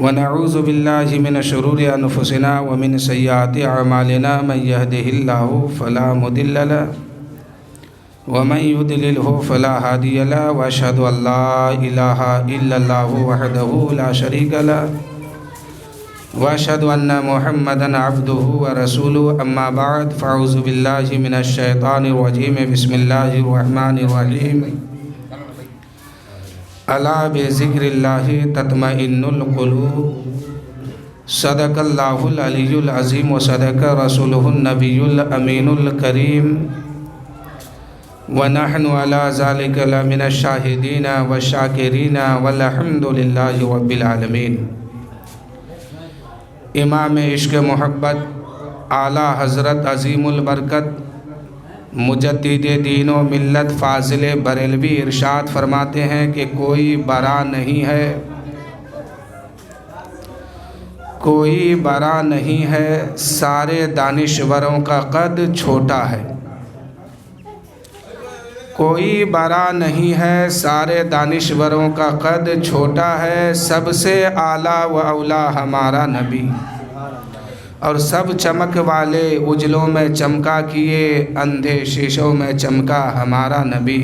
ونعوذ باللہ من شرور انفسنا ومن سیئات اعمالنا من يهده الله فلا مضل له ومن يضلل فلا هادي له واشهد ان لا اله الا الله وحده لا شريك له واشهد ان محمدا عبده ورسوله اما بعد فاعوذ باللہ من الشیطان الرجیم بسم اللہ الرحمن الرحیم الا بذکر اللہ تطمئن القلوب صدق اللہ العلی العظیم وصدق رسولہ النبی الامین الکریم ونحن علی ذلک لمن الشاہدین والشاکرین والحمد للہ رب العالمین۔ امام عشق محبت اعلیٰ حضرت عظیم البرکت مجدد دین و ملت فاضل بریلوی ارشاد فرماتے ہیں کہ کوئی برا نہیں ہے، کوئی برا نہیں ہے، سارے دانشوروں کا قد چھوٹا ہے۔ کوئی برا نہیں ہے، سارے دانشوروں کا قد چھوٹا ہے، سب سے اعلیٰ و اولیٰ ہمارا نبی، اور سب چمک والے اجلوں میں چمکا کیے، اندھے شیشوں میں چمکا ہمارا نبی۔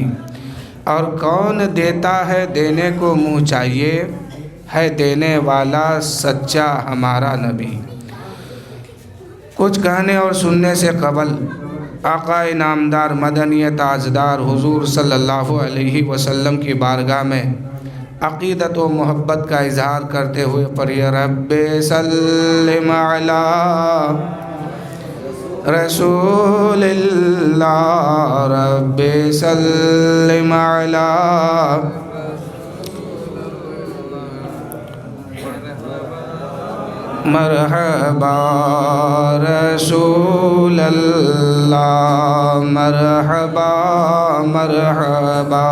اور کون دیتا ہے دینے کو منہ چاہیے، ہے دینے والا سچا ہمارا نبی۔ کچھ کہنے اور سننے سے قبل آقا انعامدار مدنی تاجدار حضور صلی اللہ علیہ وسلم کی بارگاہ میں عقیدت و محبت کا اظہار کرتے ہوئے پڑھیے رب سلم علی رسول اللہ، رب سلم علی مرحبا رسول اللہ، مرحبا مرحبا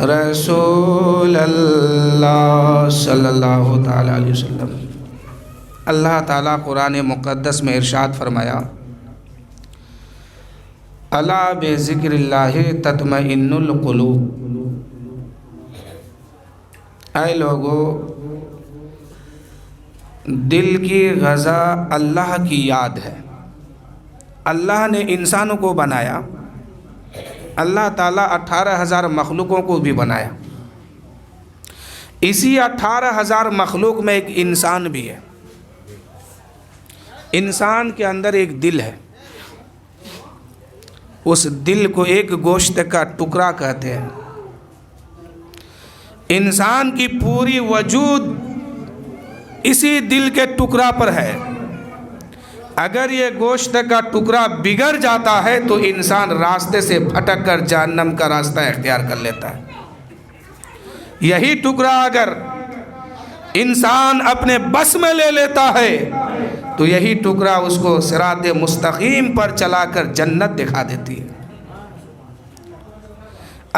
رسول اللہ صلی اللہ تعالیٰ علیہ وسلم۔ اللہ تعالیٰ قرآن مقدس میں ارشاد فرمایا الا بذکر اللہ تطمئن القلوب، اے لوگو دل کی غذا اللہ کی یاد ہے۔ اللہ نے انسانوں کو بنایا، اللہ تعالیٰ 18,000 مخلوقوں کو بھی بنایا، اسی 18,000 مخلوق میں ایک انسان بھی ہے۔ انسان کے اندر ایک دل ہے، اس دل کو ایک گوشت کا ٹکڑا کہتے ہیں۔ انسان کی پوری وجود اسی دل کے ٹکڑا پر ہے۔ اگر یہ گوشت کا ٹکڑا بگڑ جاتا ہے تو انسان راستے سے بھٹک کر جہنم کا راستہ اختیار کر لیتا ہے۔ یہی ٹکڑا اگر انسان اپنے بس میں لے لیتا ہے تو یہی ٹکڑا اس کو صراط مستقیم پر چلا کر جنت دکھا دیتی ہے۔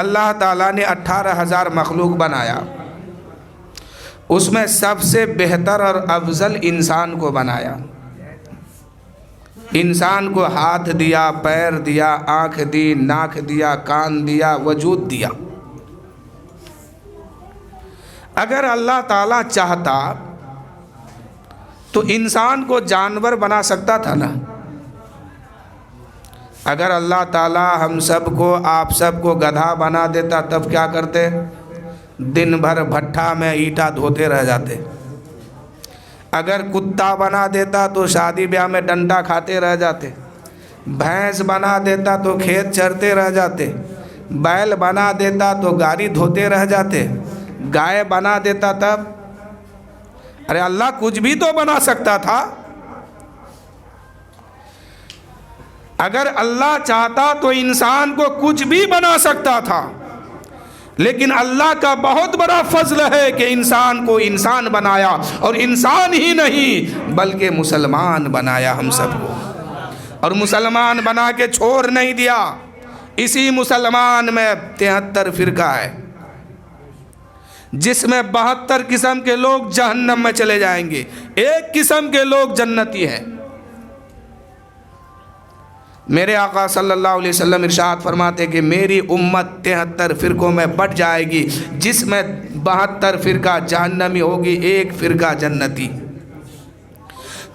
اللہ تعالیٰ نے 18,000 مخلوق بنایا، اس میں سب سے بہتر اور افضل انسان کو بنایا۔ انسان کو ہاتھ دیا، پیر دیا، آنکھ دی، ناک دیا، کان دیا، وجود دیا۔ اگر اللہ تعالیٰ چاہتا تو انسان کو جانور بنا سکتا تھا نا۔ اگر اللہ تعالیٰ ہم سب کو، آپ سب کو گدھا بنا دیتا تب کیا کرتے؟ دن بھر بھٹھا میں اینٹا دھوتے رہ جاتے۔ اگر کتا بنا دیتا تو شادی بیاہ میں ڈنڈا کھاتے رہ جاتے۔ بھینس بنا دیتا تو کھیت چرتے رہ جاتے۔ بیل بنا دیتا تو گاڑی دھوتے رہ جاتے۔ گائے بنا دیتا تب، ارے اللہ کچھ بھی تو بنا سکتا تھا۔ اگر اللہ چاہتا تو انسان کو کچھ بھی بنا سکتا تھا، لیکن اللہ کا بہت بڑا فضل ہے کہ انسان کو انسان بنایا، اور انسان ہی نہیں بلکہ مسلمان بنایا ہم سب کو، اور مسلمان بنا کے چھوڑ نہیں دیا۔ اسی مسلمان میں 73 فرقہ ہے، جس میں 72 قسم کے لوگ جہنم میں چلے جائیں گے، ایک قسم کے لوگ جنتی ہیں۔ میرے آقا صلی اللہ علیہ وسلم ارشاد فرماتے کہ میری امت 73 فرقوں میں بٹ جائے گی، جس میں 72 فرقہ جہنمی ہوگی، 1 فرقہ جنتی۔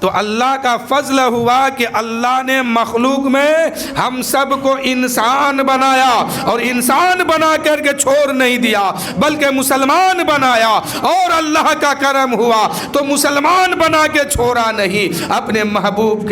تو اللہ کا فضل ہوا کہ اللہ نے مخلوق میں ہم سب کو انسان بنایا، اور انسان بنا کر کے چھوڑ نہیں دیا بلکہ مسلمان بنایا، اور اللہ کا کرم ہوا تو مسلمان بنا کے چھوڑا نہیں، اپنے محبوب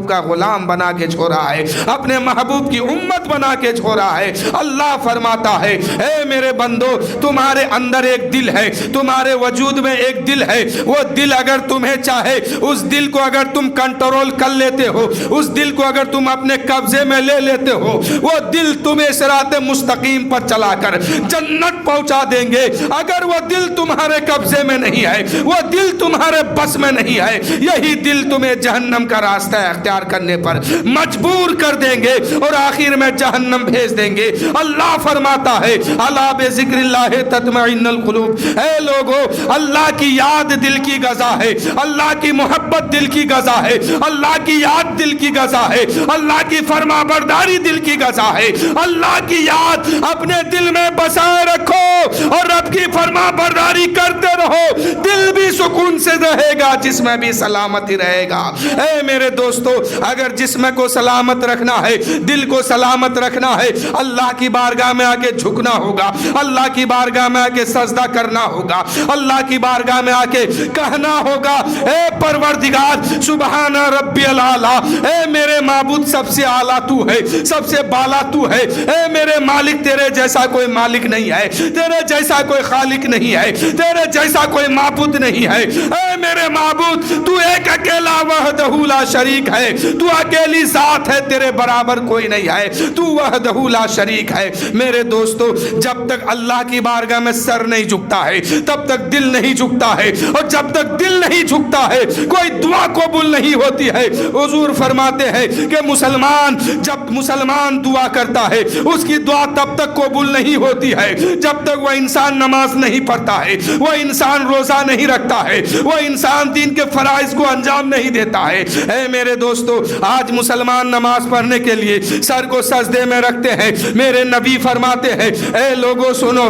کا غلام بنا کے چھوڑا ہے، اپنے محبوب کی امت بنا کے چھوڑا ہے۔ اللہ فرماتا ہے اے میرے بندو، تمہارے اندر ایک دل ہے، تمہارے وجود میں ایک دل ہے، وہ دل اگر تمہیں چاہے، اس دل کو اگر تم کنٹرول کر لیتے ہو، اس دل کو اگر تم اپنے قبضے میں لے لیتے ہو، وہ دل تمہیں صراط مستقیم پر چلا کر جنت پہنچا دیں گے۔ اگر وہ دل تمہارے قبضے میں نہیں ہے، وہ دل تمہارے بس میں نہیں ہے، یہی دل تمہیں جہنم کا راستہ اختیار کرنے پر مجبور کر دیں گے اور آخر میں جہنم بھیج دیں گے۔ اللہ فرماتا ہے الا بذکر اللہ تطمئن القلوب، اے لوگو اللہ کی یاد دل کی غذا ہے، اللہ کی محبت دل کی غذا ہے، اللہ کی یاد دل کی غذا ہے، اللہ کی فرما برداری دل کی غذا ہے۔ اللہ کی یاد اپنے دل میں بسائے رکھو اور رب کی فرما برداری کرتے رہو، دل بھی سکون سے رہے گا، جسم میں بھی سلامتی رہے گا۔ اے میرے دوستو، اگر جسم کو سلامت رکھنا ہے، دل کو سلامت رکھنا ہے، اللہ کی بارگاہ میں آ کے جھکنا ہوگا، اللہ کی بارگاہ میں آ کے سجدہ کرنا ہوگا، اللہ کی بارگاہ میں آ کے کہنا ہوگا اے پروردگار سبحان ربی الاعلیٰ، اے میرے معبود سب سے اعلیٰ تو ہے، سب سے بالا تو ہے، اے میرے مالک تیرے جیسا کوئی مالک نہیں ہے، تیرے جیسا کوئی خالق نہیں ہے، تیرے جیسا کوئی معبود نہیں ہے، اے میرے معبود تو ایک اکیلا وحدہ لا شریک ہے، تو اکیلی ذات ہے، تیرے برابر کوئی نہیں ہے، تو وحدہ لا شریک ہے۔ میرے دوستو، جب تک اللہ کی بارگاہ میں سر نہیں جھکتا ہے تب تک دل نہیں جھکتا ہے، اور جب تک دل نہیں جھکتا ہے کوئی دعا قبول نہیں ہوتی ہے۔ حضور فرماتے ہیں کہ جب مسلمان دعا کرتا ہے اس کی دعا تب تک قبول نہیں ہوتی ہے جب تک وہ انسان نماز نہیں پڑھتا ہے، وہ انسان روزہ نہیں رکھتا ہے، وہ انسان دین کے فرائض کو انجام نہیں دیتا ہے۔ اے میرے دوستو، آج مسلمان نماز پڑھنے کے لیے سر کو سجدے میں رکھتے ہیں۔ میرے نبی فرماتے ہیں اے لوگوں سنو،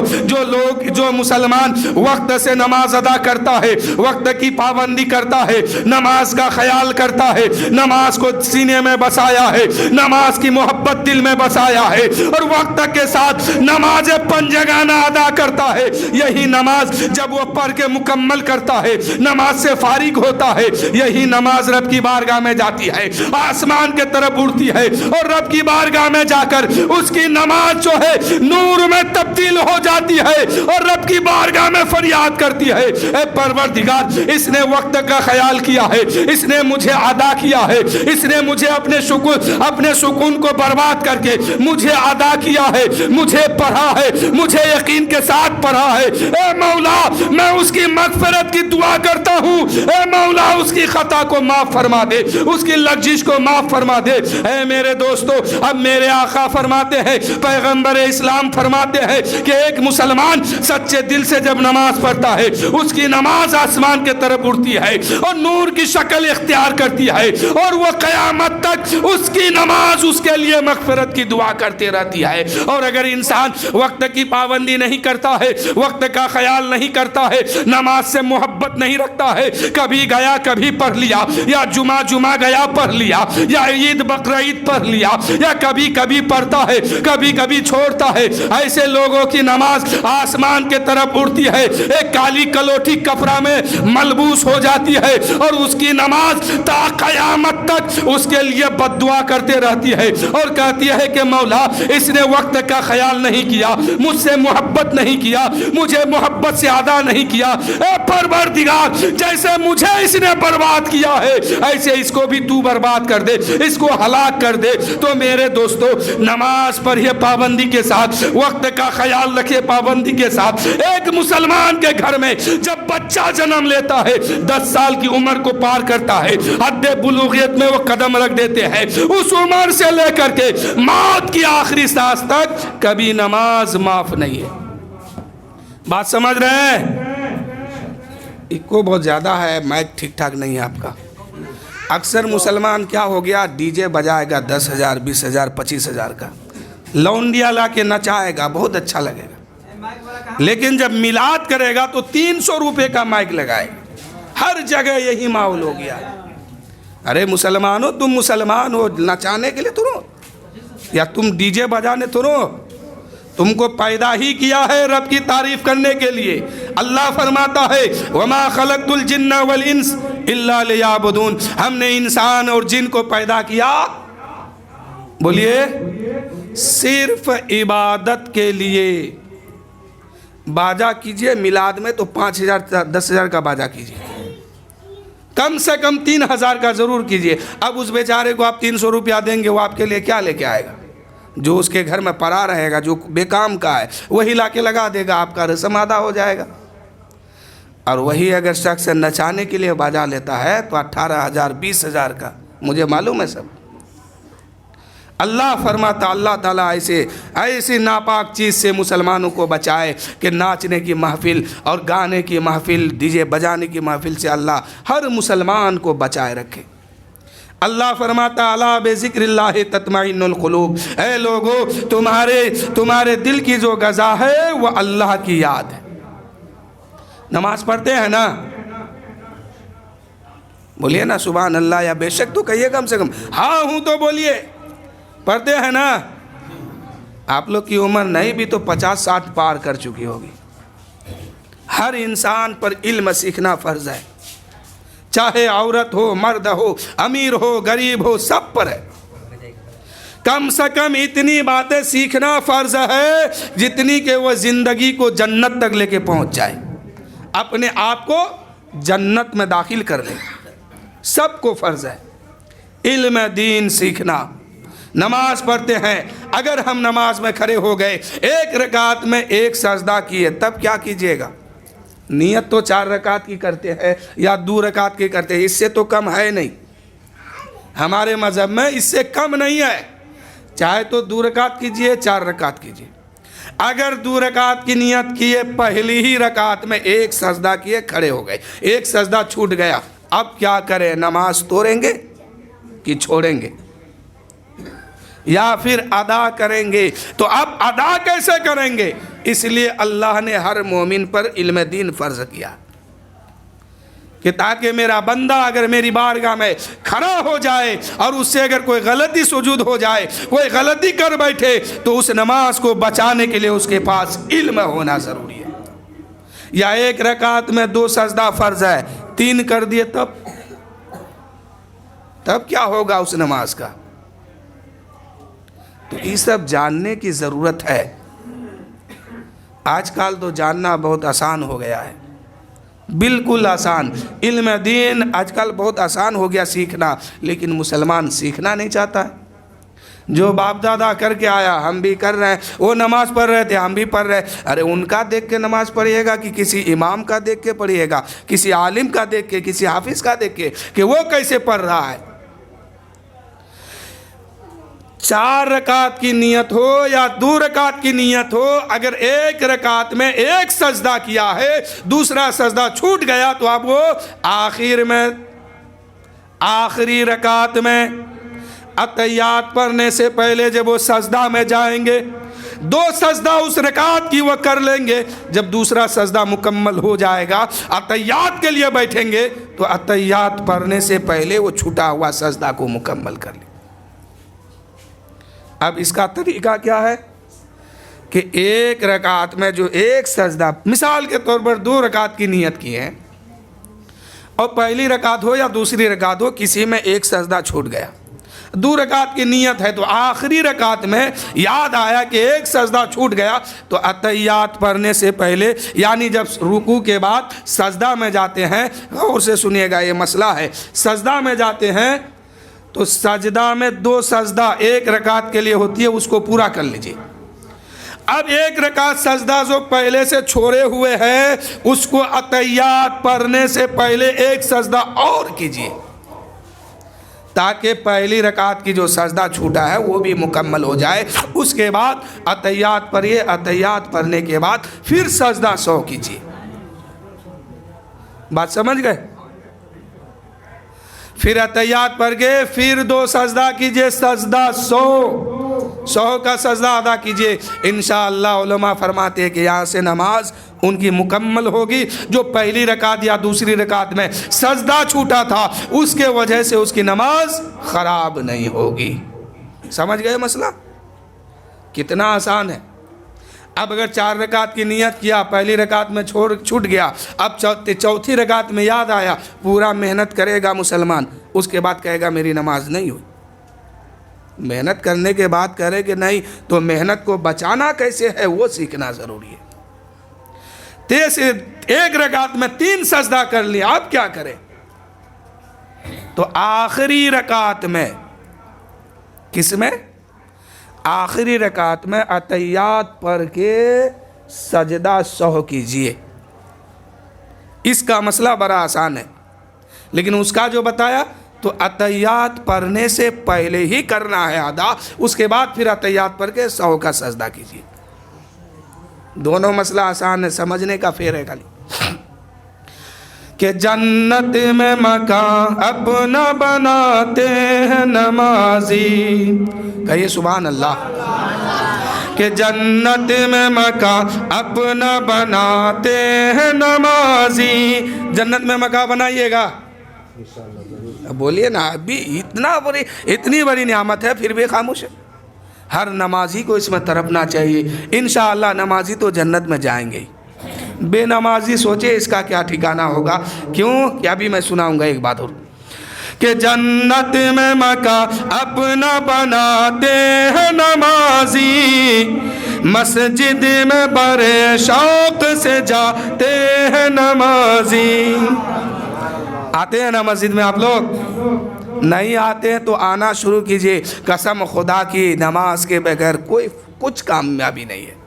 جو مسلمان وقت سے نماز ادا کرتا ہے، وقت کی پابندی کرتا ہے، نماز کا خیال کرتا ہے، نماز کو سینے میں بسایا ہے، نماز کی محبت دل میں بسایا ہے، اور وقت کے ساتھ نماز پنجگانہ ادا کرتا ہے، یہی نماز جب وہ پڑھ کے مکمل کرتا ہے، نماز سے فارغ ہوتا ہے، یہی نماز رب کی بارگاہ میں جاتی ہے، آسمان کے طرف اڑتی ہے، اور رب کی بارگاہ میں جا کر اس کی نماز جو ہے نور میں تبدیل ہو جاتی ہے، اور رب کی بارگاہ میں فریاد کرتی ہے اے پروردگار، اس نے وقت کا خیال کیا ہے، اس نے مجھے ادا کیا ہے، اس نے مجھے اپنے سکون کو برباد کر کے مجھے ادا کیا ہے، مجھے پڑھا ہے، مجھے یقین کے ساتھ پڑھا ہے، اے مولا میں اس کی مغفرت کی دعا کرتا ہوں، اے مولا اس کی خطا کو معاف فرما دے، اس کی لغزش کو معاف فرما دے۔ اے میرے دوستو، اب میرے آقا فرماتے ہیں، پیغمبر اسلام فرماتے ہیں کہ ایک مسلمان سچے دل سے جب نماز پڑھتا ہے اس کی نماز آسمان کے طرف اڑتی ہے اور نور کی شکل اختیار کرتی ہے، اور وہ قیامت تک اس کی نماز اس کے لیے مغفرت کی دعا کرتے رہتی ہے۔ اور اگر انسان وقت کی پابندی نہیں کرتا ہے، وقت کا خیال نہیں کرتا ہے، نماز سے محبت نہیں رکھتا ہے، کبھی گیا کبھی پڑھ لیا، یا جمعہ گیا پڑھ لیا، یا عید بقر عید پڑھ لیا، یا کبھی کبھی پڑھتا ہے کبھی کبھی چھوڑتا ہے، ایسے لوگوں کی نماز آسمان کے طرف اڑتی ہے، ایک کالی کلوٹی کپڑا میں ملبوس ہو جاتی ہے، اور اس کی نماز تا قیامت تک اس کے لیے بد دعا کرتے رہتی ہے، اور کہتی ہے کہ مولا اس نے وقت کا خیال نہیں کیا، مجھ سے محبت نہیں کیا، مجھے محبت سے ادا نہیں کیا، اے پروردگار جیسے مجھے اس نے برباد کیا ہے ایسے اس کو بھی تو برباد کر دے، اس کو ہلاک کر دے۔ تو میرے دوستو، نماز پڑھیے پابندی کے ساتھ، وقت کا خیال رکھیے پابندی کے ساتھ۔ ایک مسلمان کے گھر میں جب بچہ جنم لیتا ہے، 10 سال کی عمر کو پار کرتا ہے، حد بلوغیت میں وہ قدم رکھ دیتے ہیں، اس عمر سے لے کر کے موت کی آخری سانس تک کبھی نماز معاف نہیں ہے۔ بات سمجھ رہے ہیں؟ ایکو بہت زیادہ ہے، مائک ٹھیک ٹھاک نہیں ہے آپ کا۔ اکثر مسلمان کیا ہو گیا، ڈی جے بجائے گا 10,000 20,000 25,000 کا، لونڈیا لا کے نچائے گا، بہت اچھا لگے گا، لیکن جب میلاد کرے گا تو 300 روپے کا مائک لگائے گا۔ ہر جگہ یہی ماحول ہو گیا۔ ارے مسلمانوں، تم مسلمان ہو نچانے کے لیے تو رو، یا تم ڈی جے بجانے تو رو؟ تم کو پیدا ہی کیا ہے رب کی تعریف کرنے کے لیے۔ اللہ فرماتا ہے وَمَا خَلَقْتُ الْجِنَّ وَالْإِنسَ إِلَّا لِيَعْبُدُونَ، ہم نے انسان اور جن کو پیدا کیا، بولیے، صرف عبادت کے لیے۔ باجا کیجئے میلاد میں تو 5,000 10,000 کا باجا کیجئے، کم سے کم 3,000 کا ضرور کیجئے۔ اب اس بیچارے کو آپ 300 روپیہ دیں گے، وہ آپ کے لیے کیا لے کے آئے گا؟ جو اس کے گھر میں پڑا رہے گا، جو بے کام کا ہے، وہی لا کے لگا دے گا، آپ کا رسم ادا ہو جائے گا۔ اور وہی اگر شخص نچانے کے لیے باجا لیتا ہے تو 18,000 20,000 کا، مجھے معلوم ہے سب۔ اللہ فرماتا، اللہ تعالیٰ ایسی ناپاک چیز سے مسلمانوں کو بچائے کہ ناچنے کی محفل اور گانے کی محفل، ڈی جے بجانے کی محفل سے اللہ ہر مسلمان کو بچائے رکھے۔ اللہ فرماتا الا بذکر اللہ تطمئن القلوب، اے لوگو تمہارے دل کی جو غذا ہے وہ اللہ کی یاد ہے۔ نماز پڑھتے ہیں نا؟ بولیے نا سبحان اللہ، یا بے شک تو کہیے کم سے کم، ہاں ہوں تو بولیے، پڑھتے ہیں نا؟ آپ لوگ کی عمر نہیں بھی تو 50-60 پار کر چکی ہوگی۔ ہر انسان پر علم سیکھنا فرض ہے، چاہے عورت ہو، مرد ہو، امیر ہو، غریب ہو، سب پر ہے۔ کم سے کم اتنی باتیں سیکھنا فرض ہے جتنی کہ وہ زندگی کو جنت تک لے کے پہنچ جائے، اپنے آپ کو جنت میں داخل کر لے۔ سب کو فرض ہے علم دین سیکھنا۔ نماز پڑھتے ہیں، اگر ہم نماز میں کھڑے ہو گئے، ایک رکعت میں ایک سجدہ کیے، تب کیا کیجئے گا؟ نیت تو 4 رکعت کی کرتے ہیں یا 2 رکعت کی کرتے ہیں، اس سے تو کم ہے نہیں۔ ہمارے مذہب میں اس سے کم نہیں ہے، چاہے تو 2 رکعت کیجئے، 4 رکعت کیجئے۔ اگر 2 رکعت کی نیت کیے، پہلی ہی رکعت میں ایک سجدہ کیے، کھڑے ہو گئے، ایک سجدہ چھوٹ گیا، اب کیا کریں؟ نماز توڑیں گے کہ چھوڑیں گے یا پھر ادا کریں گے؟ تو اب ادا کیسے کریں گے؟ اس لیے اللہ نے ہر مومن پر علم دین فرض کیا کہ تاکہ میرا بندہ اگر میری بارگاہ میں کھڑا ہو جائے اور اس سے اگر کوئی غلطی سجود ہو جائے، کوئی غلطی کر بیٹھے، تو اس نماز کو بچانے کے لیے اس کے پاس علم ہونا ضروری ہے۔ یا ایک رکعت میں 2 سجدہ فرض ہے، 3 کر دیے، تب کیا ہوگا اس نماز کا؟ تو یہ سب جاننے کی ضرورت ہے۔ آج کل تو جاننا بہت آسان ہو گیا ہے، بالکل آسان۔ علم دین آج کل بہت آسان ہو گیا سیکھنا، لیکن مسلمان سیکھنا نہیں چاہتا ہے۔ جو باپ دادا کر کے آیا ہم بھی کر رہے ہیں، وہ نماز پڑھ رہے تھے ہم بھی پڑھ رہے ہیں۔ ارے ان کا دیکھ کے نماز پڑھیے گا کہ کسی امام کا دیکھ کے پڑھیے گا، کسی عالم کا دیکھ کے، کسی حافظ کا دیکھ کے کہ وہ کیسے پڑھ رہا ہے؟ 4 رکعت کی نیت ہو یا 2 رکعت کی نیت ہو، اگر ایک رکعت میں ایک سجدہ کیا ہے، دوسرا سجدہ چھوٹ گیا، تو اب وہ آخری رکعت میں اتحیات پڑھنے سے پہلے جب وہ سجدہ میں جائیں گے، 2 سجدہ اس رکعت کی وہ کر لیں گے۔ جب دوسرا سجدہ مکمل ہو جائے گا، اتحیات کے لیے بیٹھیں گے، تو اتحیات پڑھنے سے پہلے وہ چھوٹا ہوا سجدہ کو مکمل کر لیں۔ اب اس کا طریقہ کیا ہے کہ ایک رکعت میں جو ایک سجدہ، مثال کے طور پر 2 رکعت کی نیت کی ہے، اور پہلی رکعت ہو یا دوسری رکعت ہو، کسی میں ایک سجدہ چھوٹ گیا، 2 رکعت کی نیت ہے، تو آخری رکعت میں یاد آیا کہ ایک سجدہ چھوٹ گیا، تو اتحیات پڑھنے سے پہلے، یعنی جب رکوع کے بعد سجدہ میں جاتے ہیں، غور سے سنیے گا، یہ مسئلہ ہے، سجدہ میں جاتے ہیں تو سجدہ میں 2 سجدہ ایک رکعت کے لیے ہوتی ہے، اس کو پورا کر لیجئے۔ اب ایک رکعت سجدہ جو پہلے سے چھوڑے ہوئے ہے، اس کو اتحیات پڑھنے سے پہلے ایک سجدہ اور کیجئے، تاکہ پہلی رکعت کی جو سجدہ چھوٹا ہے وہ بھی مکمل ہو جائے۔ اس کے بعد اتحیات پڑھیے، اتحیات پڑھنے کے بعد پھر سجدہ 100 کیجئے۔ بات سمجھ گئے؟ پھر اتحیات پڑھ کے پھر 2 سجدہ کیجئے، سجدہ 100 کا سجدہ ادا کیجئے۔ انشاءاللہ علماء فرماتے ہیں کہ یہاں سے نماز ان کی مکمل ہوگی۔ جو پہلی رکعت یا دوسری رکعت میں سجدہ چھوٹا تھا اس کے وجہ سے اس کی نماز خراب نہیں ہوگی۔ سمجھ گئے مسئلہ؟ کتنا آسان ہے۔ اب اگر 4 رکعت کی نیت کیا، پہلی رکعت میں چھوٹ گیا، اب چوتھی رکعت میں یاد آیا، پورا محنت کرے گا مسلمان، اس کے بعد کہے گا میری نماز نہیں ہوئی۔ محنت کرنے کے بعد کرے کہ نہیں، تو محنت کو بچانا کیسے ہے وہ سیکھنا ضروری ہے۔ ایک رکعت میں 3 سجدہ کر لیا، اب کیا کرے؟ تو آخری رکعت میں، کس میں؟ آخری رکعت میں اتحیات پڑھ کے سجدہ 100 کیجئے۔ اس کا مسئلہ بڑا آسان ہے، لیکن اس کا جو بتایا تو اتحیات پڑھنے سے پہلے ہی کرنا ہے ادا، اس کے بعد پھر اتحیات پڑھ کے 100 کا سجدہ کیجئے۔ دونوں مسئلہ آسان ہے، سمجھنے کا پھر ہے خالی۔ کہ جنت میں مکان اپنا بناتے ہیں نمازی، کہیے سبحان اللہ۔ کہ جنت میں مکان اپنا بناتے ہیں نمازی، جنت میں مکان بنائیے گا؟ بولیے نا، ابھی اتنی بڑی نعمت ہے پھر بھی خاموش ہے۔ ہر نمازی کو اس میں تڑپنا چاہیے، انشاءاللہ نمازی تو جنت میں جائیں گے۔ بے نمازی سوچے اس کا کیا ٹھکانہ ہوگا، کیوں کہ ابھی میں سناؤں گا ایک بات اور۔ کہ جنت میں مکان اپنا بناتے ہیں نمازی، مسجد میں بڑے شوق سے جاتے ہیں نمازی۔ آتے ہیں نا مسجد میں آپ لوگ؟ نہیں آتے ہیں تو آنا شروع کیجئے۔ قسم خدا کی نماز کے بغیر کوئی کچھ کامیابی نہیں ہے۔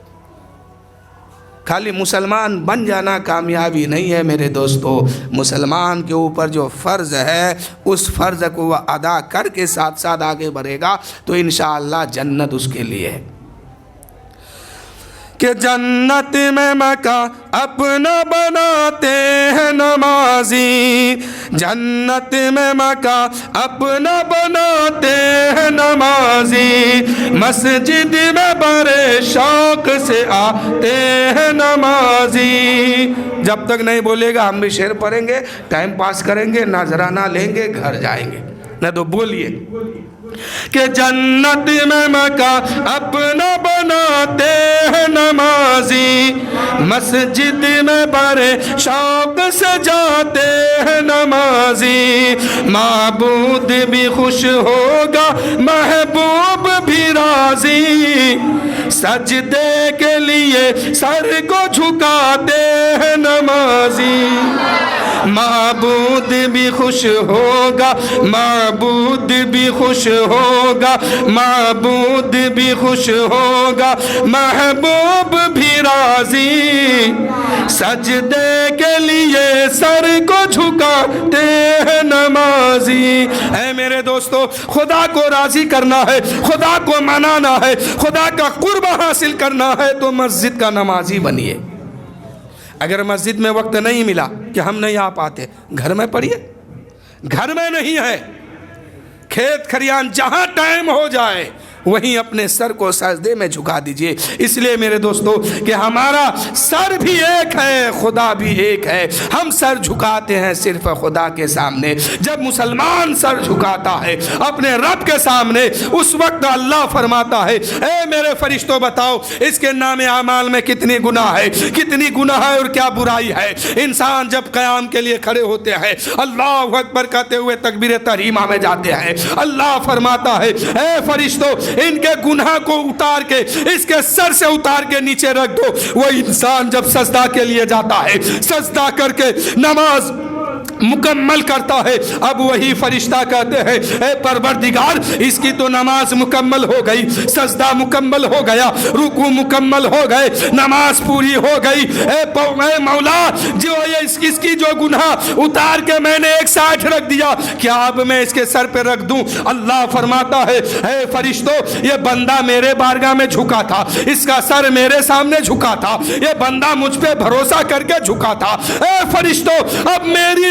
خالی مسلمان بن جانا کامیابی نہیں ہے میرے دوستو، مسلمان کے اوپر جو فرض ہے اس فرض کو وہ ادا کر کے ساتھ ساتھ آگے بڑھے گا تو انشاءاللہ جنت اس کے لیے ہے۔ کہ جنت میں مکان اپنا بناتے ہیں نمازی، جنت میں مکان اپنا بناتے ہیں نمازی، مسجد میں بڑے شوق سے آتے ہیں نمازی۔ جب تک نہیں بولے گا ہم بھی شعر پڑھیں گے، ٹائم پاس کریں گے، نذرانہ لیں گے، گھر جائیں گے۔ نہ تو بولیے کہ جنت میں مکان اپنا بناتے ہیں نمازی، مسجد میں بڑے شوق سے جاتے ہیں نمازی، معبود بھی خوش ہوگا محبوب بھی راضی، سجدے کے لیے سر کو جھکاتے ہیں نمازی، معبود بھی خوش ہوگا معبود بھی خوش ہوگا معبود بھی خوش ہوگا محبوب بھی راضی، سجدے کے لیے سر کو جھکاتے ہیں نمازی۔ اے میرے دوستو، خدا کو راضی کرنا ہے، خدا کو منانا ہے، خدا کا قرب حاصل کرنا ہے تو مسجد کا نمازی بنیے۔ اگر مسجد میں وقت نہیں ملا کہ ہم نہیں آ پاتے، گھر میں پڑھیے۔ گھر میں نہیں ہے، کھیت کھریان جہاں ٹائم ہو جائے وہیں اپنے سر کو سجدے میں جھکا دیجئے۔ اس لیے میرے دوستو کہ ہمارا سر بھی ایک ہے، خدا بھی ایک ہے، ہم سر جھکاتے ہیں صرف خدا کے سامنے۔ جب مسلمان سر جھکاتا ہے اپنے رب کے سامنے، اس وقت اللہ فرماتا ہے اے میرے فرشتوں بتاؤ اس کے نام اعمال میں کتنی گناہ ہے، کتنی گناہ ہے اور کیا برائی ہے۔ انسان جب قیام کے لیے کھڑے ہوتے ہیں، اللہ اکبر کہتے ہوئے تکبیر تحریمہ میں جاتے ہیں، اللہ فرماتا ہے اے فرشتوں ان کے گناہ کو اتار کے اس کے سر سے اتار کے نیچے رکھ دو۔ وہ انسان جب سجدہ کے لیے جاتا ہے، سجدہ کر کے نماز مکمل کرتا ہے، اب وہی فرشتہ کہتے ہیں اے پروردگار اس کی تو نماز مکمل ہو گئی، سجدہ مکمل ہو گیا، رکوع مکمل ہو گئے، نماز پوری ہو گئی، اے مولا جو اس کی جو گناہ اتار کے میں نے ایک سائڈ رکھ دیا، کیا اب میں اس کے سر پہ رکھ دوں؟ اللہ فرماتا ہے اے فرشتوں یہ بندہ میرے بارگاہ میں جھکا تھا، اس کا سر میرے سامنے جھکا تھا، یہ بندہ مجھ پہ بھروسہ کر کے جھکا تھا، اے فرشتوں اب میری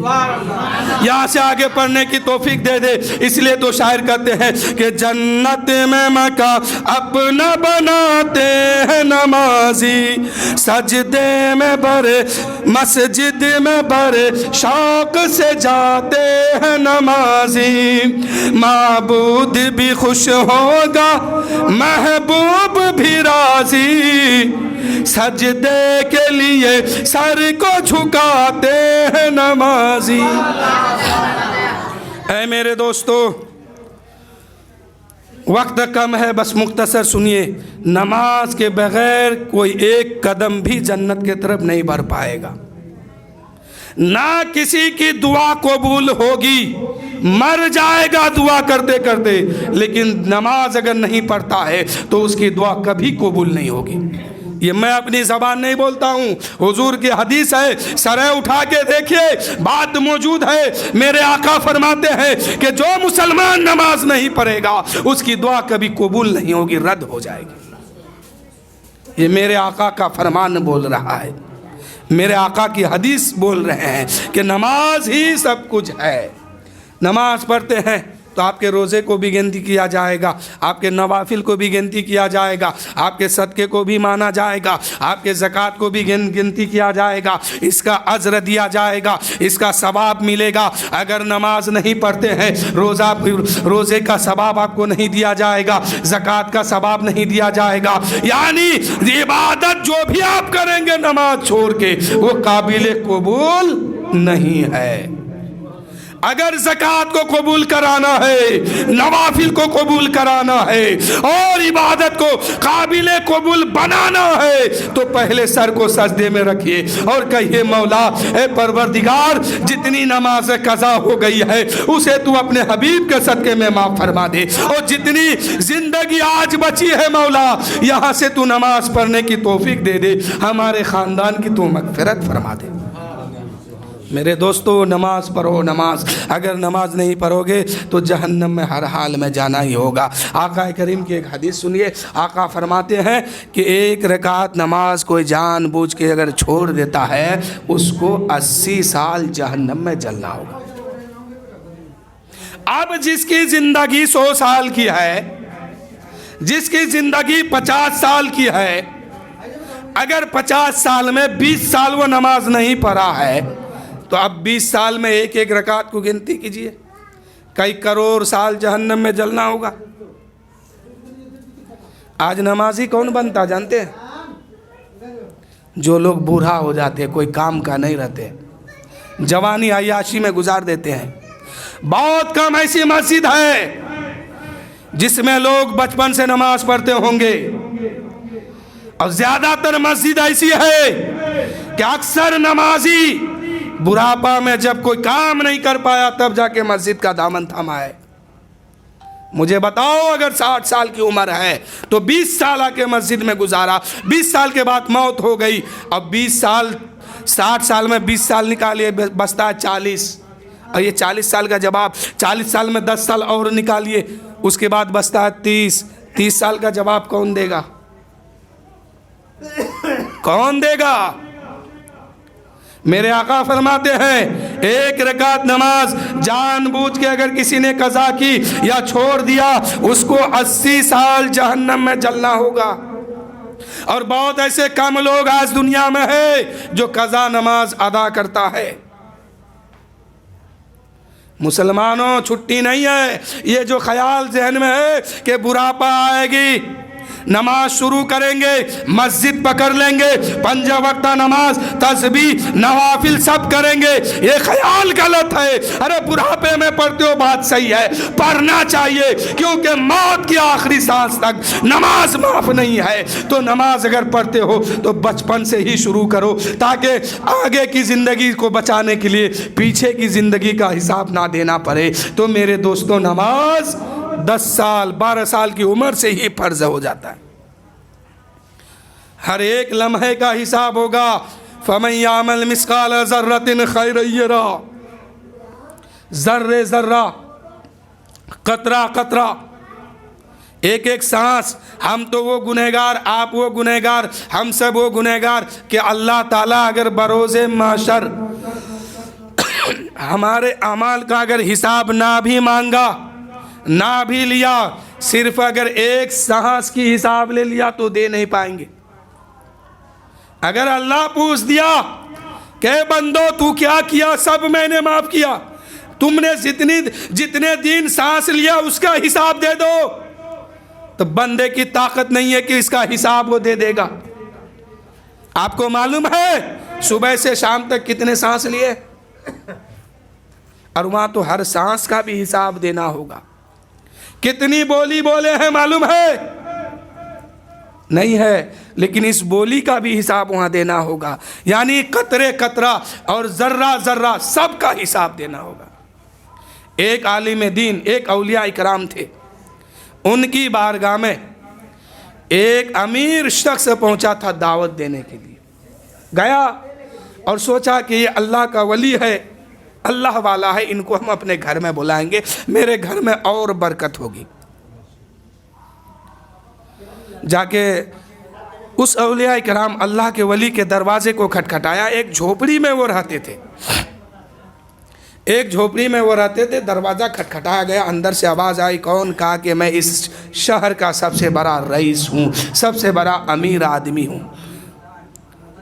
یہاں سے آگے پڑھنے کی توفیق دے دے. اس لیے تو شاعر کہتے ہیں کہ جنت میں مکان اپنا بناتے ہیں نمازی, سجدے میں بڑے مسجد میں بڑے شوق سے جاتے ہیں نمازی. معبود بھی خوش ہوگا محبوب بھی راضی, سجدے کے لیے سر کو جھکاتے ہیں نمازی. اے میرے دوستو, وقت کم ہے, بس مختصر سنیے. نماز کے بغیر کوئی ایک قدم بھی جنت کی طرف نہیں بڑھ پائے گا. نہ کسی کی دعا قبول ہوگی, مر جائے گا دعا کرتے کرتے, لیکن نماز اگر نہیں پڑھتا ہے تو اس کی دعا کبھی قبول نہیں ہوگی. یہ میں اپنی زبان نہیں بولتا ہوں, حضور کی حدیث ہے, سرے اٹھا کے دیکھیے, بات موجود ہے. میرے آقا فرماتے ہیں کہ جو مسلمان نماز نہیں پڑھے گا اس کی دعا کبھی قبول نہیں ہوگی, رد ہو جائے گی. یہ میرے آقا کا فرمان بول رہا ہے, میرے آقا کی حدیث بول رہے ہیں کہ نماز ہی سب کچھ ہے. نماز پڑھتے ہیں تو آپ کے روزے کو بھی گنتی کیا جائے گا, آپ کے نوافل کو بھی گنتی کیا جائے گا, آپ کے صدقے کو بھی مانا جائے گا, آپ کے زکوٰۃ کو بھی گنتی کیا جائے گا, اس کا اجر دیا جائے گا, اس کا ثواب ملے گا. اگر نماز نہیں پڑھتے ہیں روزے کا ثواب آپ کو نہیں دیا جائے گا, زکوٰۃ کا ثواب نہیں دیا جائے گا. یعنی عبادت جو بھی آپ کریں گے نماز چھوڑ کے وہ قابل قبول نہیں ہے. اگر زکوٰۃ کو قبول کرانا ہے, نوافل کو قبول کرانا ہے اور عبادت کو قابل قبول بنانا ہے تو پہلے سر کو سجدے میں رکھیے اور کہیے مولا اے پروردگار, جتنی نماز قضا ہو گئی ہے اسے تو اپنے حبیب کے صدقے میں معاف فرما دے, اور جتنی زندگی آج بچی ہے مولا یہاں سے تو نماز پڑھنے کی توفیق دے دے, ہمارے خاندان کی تو مغفرت فرما دے. میرے دوستو, نماز پڑھو. نماز اگر نماز نہیں پڑھو گے تو جہنم میں ہر حال میں جانا ہی ہوگا. آقا کریم کی ایک حدیث سنیے. آقا فرماتے ہیں کہ ایک رکعت نماز کوئی جان بوجھ کے اگر چھوڑ دیتا ہے اس کو 80 سال جہنم میں جلنا ہوگا. اب جس کی زندگی 100 سال کی ہے, جس کی زندگی 50 سال کی ہے, اگر 50 سال میں 20 سال وہ نماز نہیں پڑھا ہے تو اب 20 سال میں ایک ایک رکعت کو گنتی کیجئے, کئی کروڑ سال جہنم میں جلنا ہوگا. آج نمازی کون بنتا جانتے ہیں؟ جو لوگ بوڑھا ہو جاتے, کوئی کام کا نہیں رہتے, جوانی عیاشی میں گزار دیتے ہیں. بہت کم ایسی مسجد ہے جس میں لوگ بچپن سے نماز پڑھتے ہوں گے, اور زیادہ تر مسجد ایسی ہے کہ اکثر نمازی بڑھاپا میں جب کوئی کام نہیں کر پایا تب جا کے مسجد کا دامن تھاما ہے. مجھے بتاؤ, اگر 60 سال کی عمر ہے تو 20 سال آ کے مسجد میں گزارا, 20 سال کے بعد موت ہو گئی, اب 20 سال 60 سال میں 20 سال نکالیے بستا ہے 40, اور یہ 40 سال کا جواب 40 سال میں 10 سال اور نکالیے اس کے بعد بستا ہے 30 سال کا جواب کون دے گا؟ کون دے گا؟ میرے آقا فرماتے ہیں ایک رکعت نماز جان بوجھ کے اگر کسی نے قضا کی یا چھوڑ دیا اس کو 80 سال جہنم میں جلنا ہوگا. اور بہت ایسے کم لوگ آج دنیا میں ہیں جو قضا نماز ادا کرتا ہے. مسلمانوں, چھٹی نہیں ہے. یہ جو خیال ذہن میں ہے کہ بڑھاپا آئے گی, نماز شروع کریں گے, مسجد پکڑ لیں گے, 5 وقت نماز, تسبیح, نوافل سب کریں گے, یہ خیال غلط ہے. ارے بڑھاپے میں پڑھتے ہو بات صحیح ہے, پڑھنا چاہیے کیونکہ موت کی آخری سانس تک نماز معاف نہیں ہے. تو نماز اگر پڑھتے ہو تو بچپن سے ہی شروع کرو تاکہ آگے کی زندگی کو بچانے کے لیے پیچھے کی زندگی کا حساب نہ دینا پڑے. تو میرے دوستوں, نماز 10 سال 12 سال کی عمر سے ہی فرض ہو جاتا ہے. ہر ایک لمحے کا حساب ہوگا. فَمَن يَعْمَلْ مِثْقَالَ ذَرَّةٍ خَيْرًا يَرَهُ, ذرے ذرہ, قطرہ قطرہ, ایک ایک سانس. ہم تو وہ گنہگار, آپ وہ گنہگار, ہم سب وہ گنہگار کہ اللہ تعالیٰ اگر بروز محشر ہمارے اعمال کا اگر حساب نہ بھی مانگا، نہ بھی لیا، صرف اگر ایک سانس کی حساب لے لیا تو دے نہیں پائیں گے۔ اگر اللہ پوچھ دیا کہ بندو تو کیا کیا، سب میں نے معاف کیا، تم نے جتنے دن سانس لیا اس کا حساب دے دو، تو بندے کی طاقت نہیں ہے کہ اس کا حساب وہ دے دے گا۔ آپ کو معلوم ہے صبح سے شام تک کتنے سانس لیے، اور وہاں تو ہر سانس کا بھی حساب دینا ہوگا۔ کتنی بولی بولے ہیں معلوم ہے؟ نہیں ہے، لیکن اس بولی کا بھی حساب وہاں دینا ہوگا، یعنی قطرے قطرہ اور ذرہ ذرہ سب کا حساب دینا ہوگا۔ ایک عالم دین، ایک اولیاء اکرام تھے، ان کی بارگاہ میں ایک امیر شخص پہنچا تھا دعوت دینے کے لیے۔ گیا اور سوچا کہ یہ اللہ کا ولی ہے، اللہ والا ہے، ان کو ہم اپنے گھر میں بلائیں گے، میرے گھر میں اور برکت ہوگی۔ جا کے اس اولیاء کرام اللہ کے ولی کے دروازے کو کھٹکھٹایا۔ ایک جھوپڑی میں وہ رہتے تھے، ایک جھوپڑی میں وہ رہتے تھے۔ دروازہ کھٹکھٹایا گیا، اندر سے آواز آئی، کون؟ کہا کہ میں اس شہر کا سب سے بڑا رئیس ہوں، سب سے بڑا امیر آدمی ہوں۔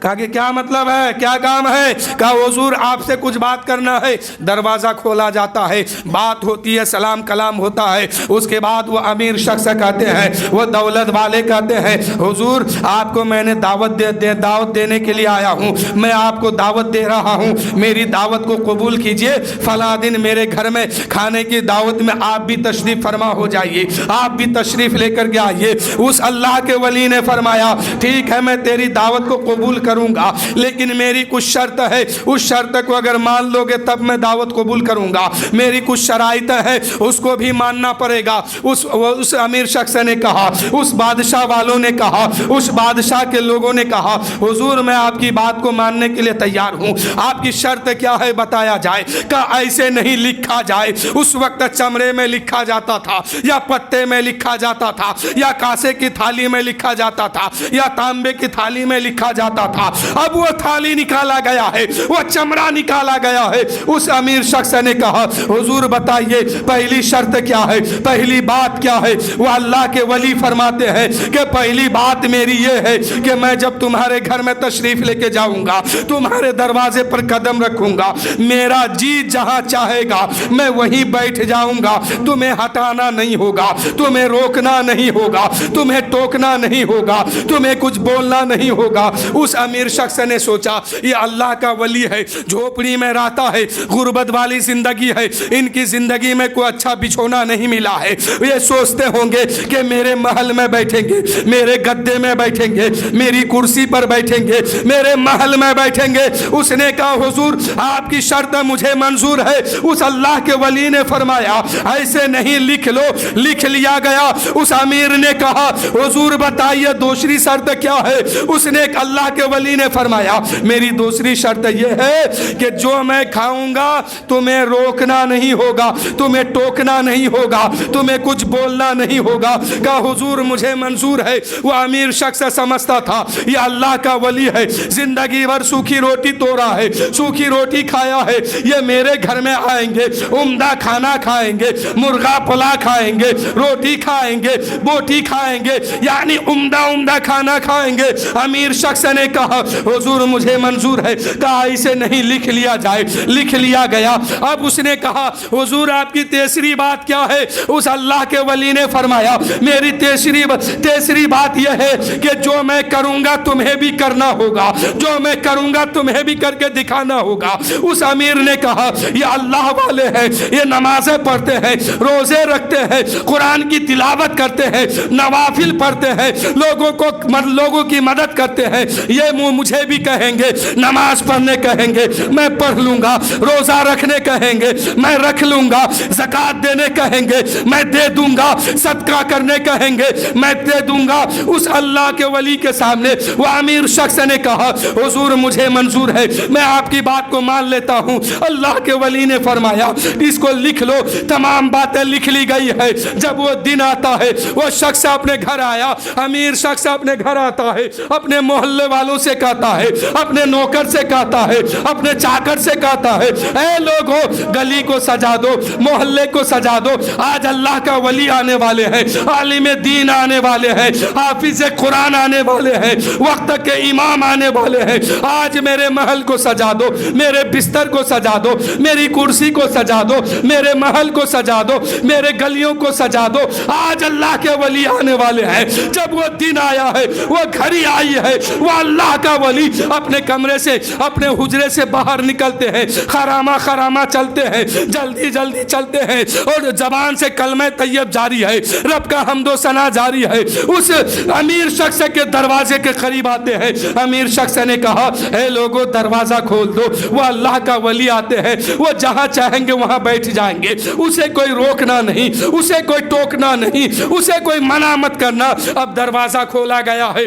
کہا کہ کیا مطلب ہے، کیا کام ہے؟ کہا حضور آپ سے کچھ بات کرنا ہے۔ دروازہ کھولا جاتا ہے، بات ہوتی ہے، سلام کلام ہوتا ہے۔ اس کے بعد وہ امیر شخص کہتے ہیں، وہ دولت والے کہتے ہیں، حضور آپ کو میں نے دعوت دینے کے لیے آیا ہوں، میں آپ کو دعوت دے رہا ہوں، میری دعوت کو قبول کیجئے، فلاں دن میرے گھر میں کھانے کی دعوت میں آپ بھی تشریف فرما ہو جائیے، آپ بھی تشریف لے کر کے آئیے۔ اس اللہ کے ولی نے فرمایا ٹھیک ہے، میں تیری دعوت کو قبول کروں گا، لیکن میری کچھ شرط ہے، اس شرط کو اگر مان لو گے تب میں دعوت قبول کروں گا، میری کچھ شرائط ہے اس کو بھی ماننا پڑے گا۔ اس امیر شخص نے کہا، اس بادشاہ والوں نے کہا، اس بادشاہ کے لوگوں نے کہا، حضور میں آپ کی بات کو ماننے کے لیے تیار ہوں، آپ کی شرط کیا ہے بتایا جائے۔ کہا ایسے نہیں لکھا جائے، اس وقت چمڑے میں لکھا جاتا تھا، یا پتے میں لکھا جاتا تھا، یا کاسے کی تھالی میں لکھا جاتا تھا، یا تانبے کی تھالی میں لکھا جاتا تھا۔ اب وہ تھالی نکالا گیا ہے، وہ چمڑا نکالا گیا ہے۔ اس امیر شخص نے کہا حضور بتائیے پہلی شرط کیا ہے، پہلی بات کیا ہے؟ وہ اللہ کے ولی فرماتے ہیں کہ پہلی بات میری یہ ہے کہ میں جب تمہارے گھر میں تشریف لے کے جاؤں گا، تمہارے دروازے پر قدم رکھوں گا، میرا جی جہاں چاہے گا میں وہیں بیٹھ جاؤں گا، تمہیں ہٹانا نہیں ہوگا، تمہیں روکنا نہیں ہوگا، تمہیں ٹوکنا نہیں ہوگا، تمہیں کچھ بولنا نہیں ہوگا۔ اس امیر شخص نے سوچا یہ اللہ کا ولی ہے، جھوپڑی میں رہتا ہے، غربت والی زندگی ہے، ان کی زندگی میں کوئی اچھا بچھونا نہیں ملا ہے، یہ سوچتے ہوں گے کہ میرے محل میں بیٹھیں گے، میرے گدے میں بیٹھیں گے، میری کرسی پر بیٹھیں گے، میرے محل میں بیٹھیں گے۔ اس نے کہا حضور آپ کی شرط مجھے منظور ہے۔ اس اللہ کے ولی نے فرمایا ایسے نہیں، لکھ لو۔ لکھ لیا گیا۔ اس امیر نے کہا حضور بتائیے دوسری شرط کیا ہے؟ اس نے اللہ کے ولی نے فرمایا میری دوسری شرط یہ ہے کہ جو میں کھاؤں گا تمہیں روکنا نہیں ہوگا، تمہیں ٹوکنا نہیں ہوگا، تمہیں کچھ بولنا نہیں ہوگا۔ کہا حضور مجھے منظور ہے۔ وہ امیر شخص سمجھتا تھا یہ اللہ کا ولی ہے، زندگی بھر سوکھی روٹی توڑا ہے، سوکھی روٹی کھایا ہے، یہ میرے گھر میں آئیں گے، عمدہ کھانا کھائیں گے، مرغا پلا کھائیں گے، روٹی کھائیں گے، بوٹی کھائیں گے، یعنی عمدہ کھانا کھائیں گے۔ امیر شخص نے کہا حضور مجھے منظور ہے۔ کہا اسے نہیں، لکھ لیا جائے۔ لکھ لیا گیا۔ اب اس نے کہا حضور آپ کی تیسری بات کیا ہے؟ اس اللہ کے ولی نے فرمایا میری تیسری بات یہ ہے کہ جو میں کروں گا تمہیں بھی کرنا ہوگا، جو میں کروں گا تمہیں بھی کر کے دکھانا ہوگا۔ اس امیر نے کہا یہ اللہ والے ہیں، یہ نمازیں پڑھتے ہیں، روزے رکھتے ہیں، قرآن کی تلاوت کرتے ہیں، نوافل پڑھتے ہیں، لوگوں کی مدد کرتے ہیں، یہ مجھے بھی کہیں گے نماز پڑھنے کہیں گے میں پڑھ لوں گا، روزہ رکھنے کہیں گے میں رکھ لوں گا، زکوٰۃ دینے کہیں گے میں دے دوں گا، صدقہ کرنے کہیں گے میں دے دوں گا۔ اس اللہ کے ولی کے سامنے وہ امیر شخص نے کہا حضور مجھے منظور ہے، میں آپ کی بات کو مان لیتا ہوں۔ اللہ کے ولی نے فرمایا اس کو لکھ لو۔ تمام باتیں لکھ لی گئی ہے۔ جب وہ دن آتا ہے وہ شخص اپنے گھر آیا، امیر شخص اپنے گھر آتا ہے، اپنے محلے والوں سے سے کہتا ہے, اپنے نوکر سے کہتا ہے, اپنے چاکر سے کہتا ہے, اے لوگوں گلی کو سجا دو, محلے کو سجا دو, آج اللہ کا ولی آنے والے ہیں, عالم دین آنے والے ہیں, حافظ قرآن آنے والے ہیں, وقت کے امام آنے والے ہیں, آج میرے محل کو سجا دو, میرے بستر کو سجا دو, میری کرسی کو سجا دو, میرے محل کو سجا دو, میرے گلیوں کو سجا دو, آج اللہ کے ولی آنے والے ہیں. جب وہ دن آیا ہے, وہ گھڑی آئی ہے, وہ اللہ کا ولی اپنے کمرے سے, اپنے حجرے سے باہر نکلتے ہیں, خرامہ خرامہ چلتے ہیں, جلدی جلدی چلتے ہیں, اور زبان سے کلمہ طیب جاری ہے, رب کا حمد و ثنا جاری ہے. اس امیر شخص کے دروازے کے قریب آتے ہیں. امیر شخص نے کہا, اے لوگوں دروازہ کھول دو, وہ اللہ کا ولی آتے ہیں, وہ جہاں چاہیں گے وہاں بیٹھ جائیں گے, اسے کوئی روکنا نہیں, اسے کوئی ٹوکنا نہیں, اسے کوئی منع مت کرنا. اب دروازہ کھولا گیا ہے,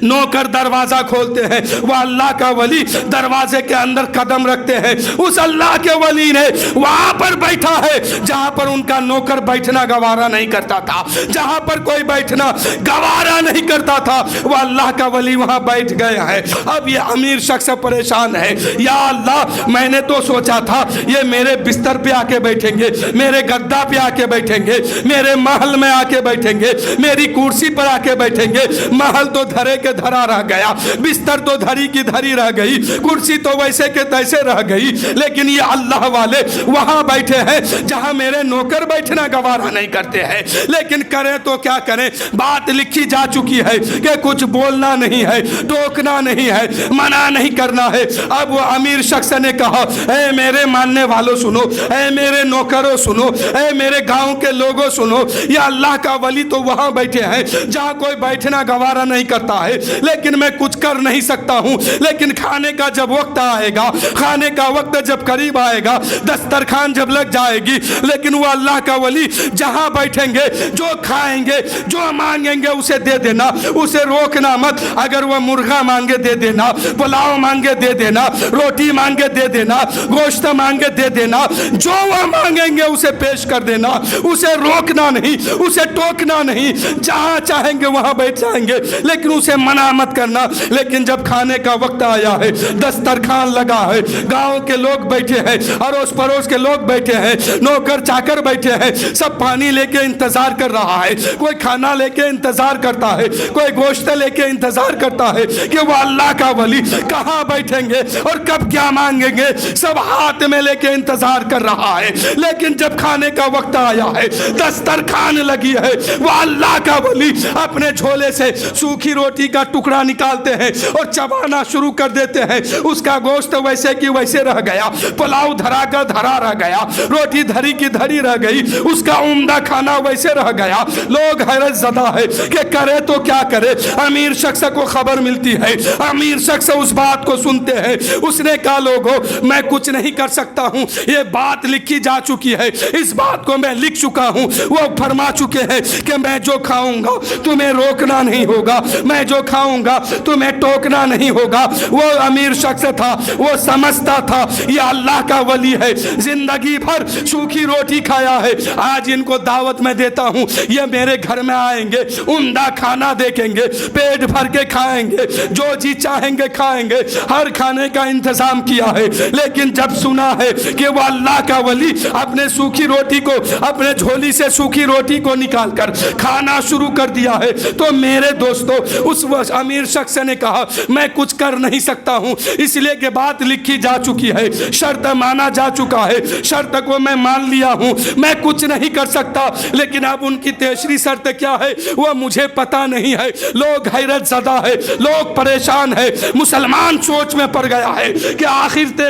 نوکر دروازہ کھولتے ہیں, وہ اللہ کا ولی دروازے کے اندر قدم رکھتے ہیں. اس اللہ کے ولی نے وہاں پر بیٹھا ہے جہاں پر ان کا نوکر بیٹھنا گوارا نہیں کرتا تھا, جہاں پر کوئی بیٹھنا گوارا نہیں کرتا تھا, وہ اللہ کا ولی وہاں بیٹھ گیا ہے. اب یہ امیر شخص پریشان ہے, یا اللہ میں نے تو سوچا تھا یہ میرے بستر پہ آ کے بیٹھیں گے, میرے گدا پہ آ کے بیٹھیں گے, میرے محل میں آ کے بیٹھیں گے, میری کرسی پر آ کے بیٹھیں گے. محل تو دھرے کے دھرا رہ گیا, بستر تو دھری کی دھری رہ گئی, کرسی تو ویسے کے تیسے رہ گئی, لیکن یہ اللہ والے وہاں بیٹھے ہیں جہاں میرے نوکر بیٹھنا گوارا نہیں کرتے ہیں. لیکن کریں تو کیا کریں, بات لکھی جا چکی ہے کہ کچھ بولنا نہیں ہے, ٹوکنا نہیں ہے, منع نہیں کرنا ہے. اب وہ امیر شخص نے کہا, اے میرے ماننے والوں سنو, اے میرے نوکروں سنو, اے میرے گاؤں کے لوگوں سنو, یہ اللہ کا ولی تو وہاں بیٹھے ہیں جہاں کوئی بیٹھنا گوارا نہیں کرتا ہے, لیکن میں کچھ کر نہیں سکتا ہوں. لیکن کھانے کا جب وقت آئے گا, کھانے کا وقت جب قریب آئے گا, دسترخوان جب لگ جائے گی, لیکن وہ اللہ کا ولی جہاں بیٹھیں گے, جو کھائیں گے, جو مانگیں گے اسے دے دینا, اسے روکنا مت. اگر وہ مرغا مانگے دے دینا, پلاؤ مانگے دے دینا, روٹی مانگے دے دینا, گوشت مانگے دے دینا, جو وہ مانگیں گے اسے پیش کر دینا, اسے روکنا نہیں, اسے ٹوکنا نہیں, جہاں چاہیں گے وہاں بیٹھ جائیں گے, لیکن اسے منع مت کرنا. لیکن جب کھانے کا وقت آیا ہے, دسترخوان لگا ہے, گاؤں کے لوگ بیٹھے ہیں, اڑوس پڑوس کے لوگ بیٹھے ہیں, نوکر چاکر بیٹھے ہیں, سب پانی لے کے انتظار کر رہا ہے, کوئی کھانا لے کے انتظار کرتا ہے, کوئی گوشت لے کے انتظار کرتا ہے کہ وہ اللہ کا ولی کہاں بیٹھیں گے اور کب کیا مانگیں گے, سب ہاتھ میں لے کے انتظار کر رہا ہے. لیکن جب کھانے کا وقت آیا ہے, دسترخوان لگی ہے, وہ اللہ کا ولی اپنے جھولے سے سوکھی روٹی کا ٹکڑا نکالتے ہیں اور چبانا شروع کر دیتے ہیں. اس کا گوشت ویسے کی ویسے رہ گیا, پلاؤ دھرا کا دھرا رہ گیا, روٹی دھری کی دھری رہ گئی, اس کا عمدہ کھانا ویسے رہ گیا. لوگ حیرت زدہ ہے کہ کرے تو کیا کرے. امیر شخص کو خبر ملتی ہے, امیر شخص اس بات کو سنتے ہیں. اس نے کہا, لوگوں میں کچھ نہیں کر سکتا ہوں, یہ بات لکھی جا چکی ہے, اس بات کو میں لکھ چکا ہوں. وہ فرما چکے ہیں کہ میں جو کھاؤں گا تمہیں روکنا نہیں ہوگا, میں جو کھاؤں گا تمہیں ٹوکنا نہیں ہوگا. وہ امیر شخص تھا, وہ سمجھتا تھا یہ اللہ کا ولی ہے, زندگی بھر سوکھی روٹی کھایا ہے. آج ان کو دعوت میں دیتا ہوں, یہ میرے گھر میں آئیں گے, عمدہ کھانا دیکھیں گے, پیٹ بھر کے کھائیں گے, جو جی چاہیں گے کھائیں گے, ہر کھانے کا انتظام کیا ہے. لیکن جب سنا ہے کہ وہ اللہ کا ولی اپنے سوکھی روٹی کو, اپنے جھولی سے سوکھی روٹی کو نکال کر کھانا شروع کر دیا ہے, تو میرے دوستو اس امیر شخص نے کہا, میں کچھ کر نہیں سکتا ہوں, اس لیے کہ بات لکھی جا چکی ہے, شرط مانا جا چکا ہے, شرط کو میں مان لیا ہوں, میں کچھ نہیں کر سکتا. لیکن اب ان کی تیسری شرط کیا ہے وہ مجھے پتا نہیں ہے. لوگ حیرت زدہ ہے, لوگ پریشان ہے, مسلمان سوچ میں پڑ گیا ہے کہ آخر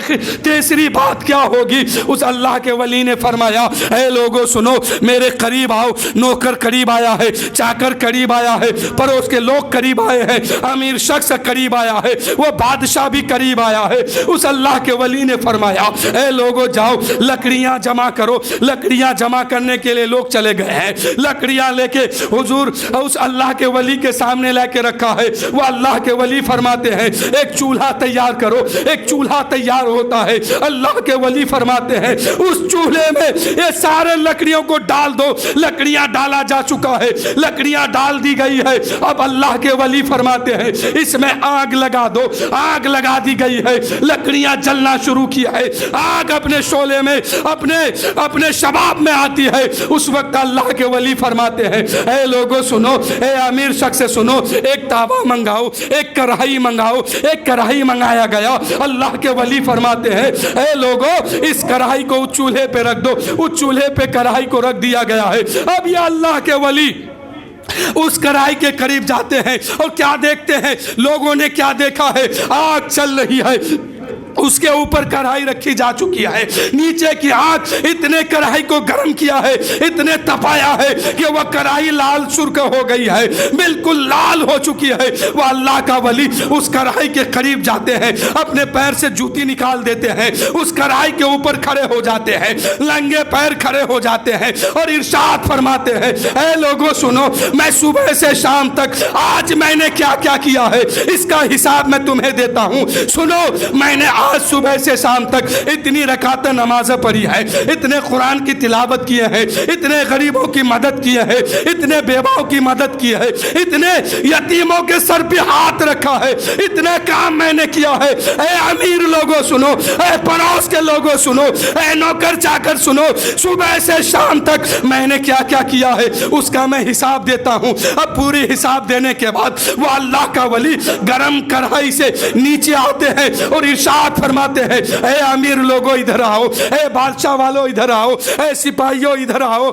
تیسری بات کیا ہوگی. اس اللہ کے ولی نے فرمایا, اے لوگوں سنو, میرے قریب آؤ. نوکر قریب آیا ہے, چاکر قریب آیا ہے, پڑوس کے لوگ قریب آئے ہیں, امیر شخص قریب آیا ہے, وہ بادشاہ بھی قریب آیا ہے. اس اللہ کے ولی نے فرمایا, اے لوگوں جاؤ لکڑیاں جمع کرو. لکڑیاں جمع کرنے کے لیے لوگ چلے گئے ہیں. لکڑیاں لے کے حضور اس اللہ کے ولی کے سامنے لے کے رکھا ہے. وہ اللہ کے ولی فرماتے ہیں, ایک چولہا تیار کرو. ایک چولہا تیار ہوتا ہے. اللہ کے ولی فرماتے ہیں, اس چولہے میں یہ سارے لکڑیوں کو ڈال دو. لکڑیاں ڈالا جا چکا ہے, لکڑیاں ڈال دی گئی ہے. اب اللہ کے ولی فرماتے ہیں اس میں آگ لگا دو. آگ لگا دی گئی ہے, لکڑیاں جلنا شروع کیا ہے, آگ اپنے شعلے میں اپنے شباب میں آتی ہے. اس وقت اللہ کے ولی فرماتے ہیں اے لوگوں سنو, اے امیر شخص سے سنو, ایک تاوا منگاؤ, ایک کڑھائی منگاؤ. ایک کڑھائی منگایا گیا. اللہ کے ولی فرماتے ہیں اے لوگوں اس کڑھائی کو اس چولہے پہ رکھ دو. اس چولہے پہ کڑھائی کو رکھ دیا گیا ہے. اب یہ اللہ کے ولی اس کڑھائی کے قریب جاتے ہیں اور کیا دیکھتے ہیں؟ لوگوں نے کیا دیکھا ہے؟ آگ چل رہی ہے, اس کے اوپر کڑھائی رکھی جا چکی ہے. نیچے کی آگ اتنے کڑھائی کو گرم کیا ہے, اتنے تپایا ہے کہ وہ کڑھائی لال سرخ ہو گئی ہے, بالکل لال ہو چکی ہے. وہ اللہ کا ولی اس کڑھائی کے قریب جاتے ہیں, اپنے پیر سے جوتی نکال دیتے ہیں, اس کڑھائی کے اوپر کھڑے ہو جاتے ہیں, ننگے پیر کھڑے ہو جاتے ہیں اور ارشاد فرماتے ہیں اے لوگوں سنو, میں صبح سے شام تک آج میں نے کیا کیا کیا ہے اس کا حساب میں تمہیں دیتا ہوں. سنو, میں نے آج صبح سے شام تک اتنی رکعتیں نمازیں پڑھی ہے, اتنے قرآن کی تلاوت کیے ہیں, اتنے غریبوں کی مدد کیے ہیں, اتنے بیواؤں کی مدد کی ہے, اتنے یتیموں کے سر پہ ہاتھ رکھا ہے, اتنے کام میں نے کیا ہے. اے امیر لوگوں سنو, اے پڑوس کے لوگوں سنو, اے نوکر چاکر سنو, صبح سے شام تک میں نے کیا کیا کیا ہے اس کا میں حساب دیتا ہوں. اب پوری حساب دینے کے بعد وہ اللہ کا ولی گرم کڑھائی سے نیچے آتے ہیں اور ارشاد فرماتے ہیں اے امیر لوگوں ادھر آؤ, اے بادشاہ والوں ادھر آؤ, اے سپاہیوں ادھر آؤ,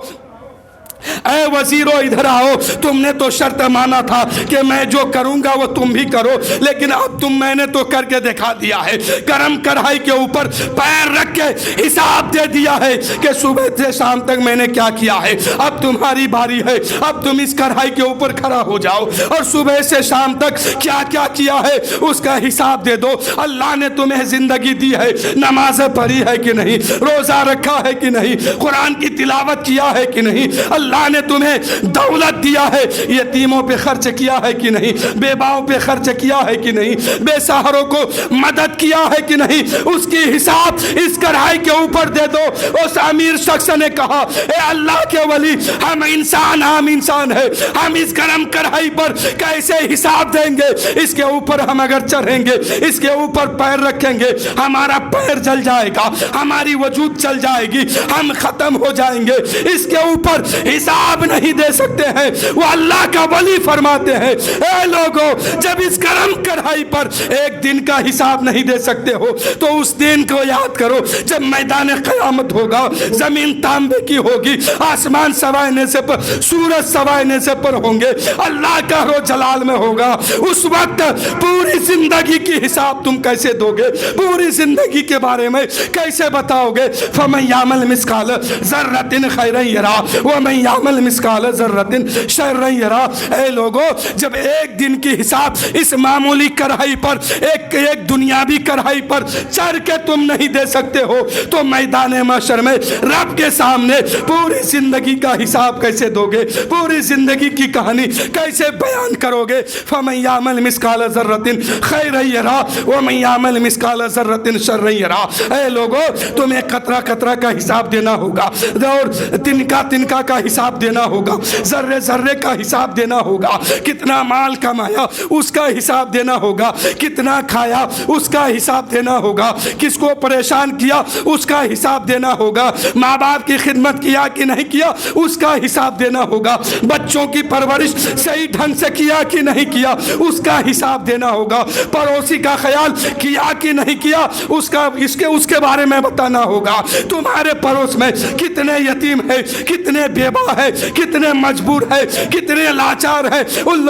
اے وزیروں ادھر آؤ. تم نے تو شرط مانا تھا کہ میں جو کروں گا وہ تم بھی کرو, لیکن اب میں نے تو کر کے دکھا دیا ہے. گرم کڑھائی کے اوپر پیر رکھ کے حساب دے دیا ہے کہ صبح سے شام تک میں نے کیا کیا ہے. اب تمہاری باری ہے, اب تم اس کڑھائی کے اوپر کھڑا ہو جاؤ اور صبح سے شام تک کیا کیا کیا ہے اس کا حساب دے دو. اللہ نے تمہیں زندگی دی ہے, نمازیں پڑھی ہے کہ نہیں, روزہ رکھا ہے کہ نہیں, قرآن کی تلاوت کیا ہے کہ نہیں, اللہ نے تمہیں دولت دیا ہے, یتیموں پہ خرچ کیا ہے کہ نہیں, بیواؤں پہ خرچ کیا ہے کہ نہیں, بے سہاروں کو مدد کیا ہے کہ نہیں, اس کی حساب اس کڑھائی کے اوپر دے دو. اس امیر شخص نے کہا اے اللہ کے ولی, ہم انسان ہے, ہم اس گرم کڑھائی پر کیسے حساب دیں گے؟ اس کے اوپر ہم اگر چڑھیں گے, اس کے اوپر پیر رکھیں گے, ہمارا پیر جل جائے گا, ہماری وجود چل جائے گی, ہم ختم ہو جائیں گے. اس کے اوپر حساب نہیں دے سکتے ہیں. وہ اللہ کا ولی فرماتے ہیں اے لوگوں, جب اس گرم کڑھائی پر ایک دن کا حساب نہیں دے سکتے ہو تو اس دن کو یاد کرو جب میدان قیامت ہوگا, زمین تانبے کی ہوگی, آسمان سوائنے سے پر, سورج سوائنے سے پر ہوں گے, اللہ کا رو جلال میں ہوگا. اس وقت پوری زندگی کی حساب تم کیسے دو گے؟ پوری زندگی کے بارے میں کیسے بتاؤ گے؟ فَمَن يَعْمَلْ مِثْقَالَ ذَرَّةٍ خَيْرًا يَرَهُ وَمَن يَعْمَلْ مِثْقَالَ ذَرَّةٍ شَرًّا يَرَهُ. اے لوگوں, جب ایک دن کی حساب اس معمولی کڑھائی پر, ایک دنیاوی کڑھائی پر چڑھ کے تم نہیں دے سکتے ہو, تو میدان محشر میں رب کے سامنے پوری زندگی کا حساب کیسے دو گے؟ پوری زندگی کی کہانی کیسے بیان کرو گے؟ فَمَن يَعْمَلْ مِثْقَالَ ذَرَّةٍ خَيْرًا يَرَهُ وَمَن يَعْمَلْ مِثْقَالَ ذَرَّةٍ شَرًّا يَرَهُ. اے لوگوں, تمہیں قطرہ قطرہ کا حساب دینا ہوگا, اور تنکا تنکا کا حساب دینا ہوگا, ذرے ذرے کا حساب دینا ہوگا, کتنا مال کمایا اس کا حساب دینا ہوگا, کتنا کھایا اس کا حساب دینا ہوگا, کس کو پریشان کیا اس کا حساب دینا ہوگا, ماں باپ کی خدمت کیا کہ نہیں کیا اس کا حساب دینا ہوگا, بچوں کی پرورش صحیح ڈھنگ سے کیا کہ نہیں کیا اس کا حساب دینا ہوگا, پڑوسی کا خیال کیا کہ نہیں کیا اس کے بارے میں بتانا ہوگا. تمہارے پڑوس میں کتنے یتیم ہیں, کتنے بیوہ ہیں, کتنے مجبور ہیں, کتنے لاچار ہیں, ان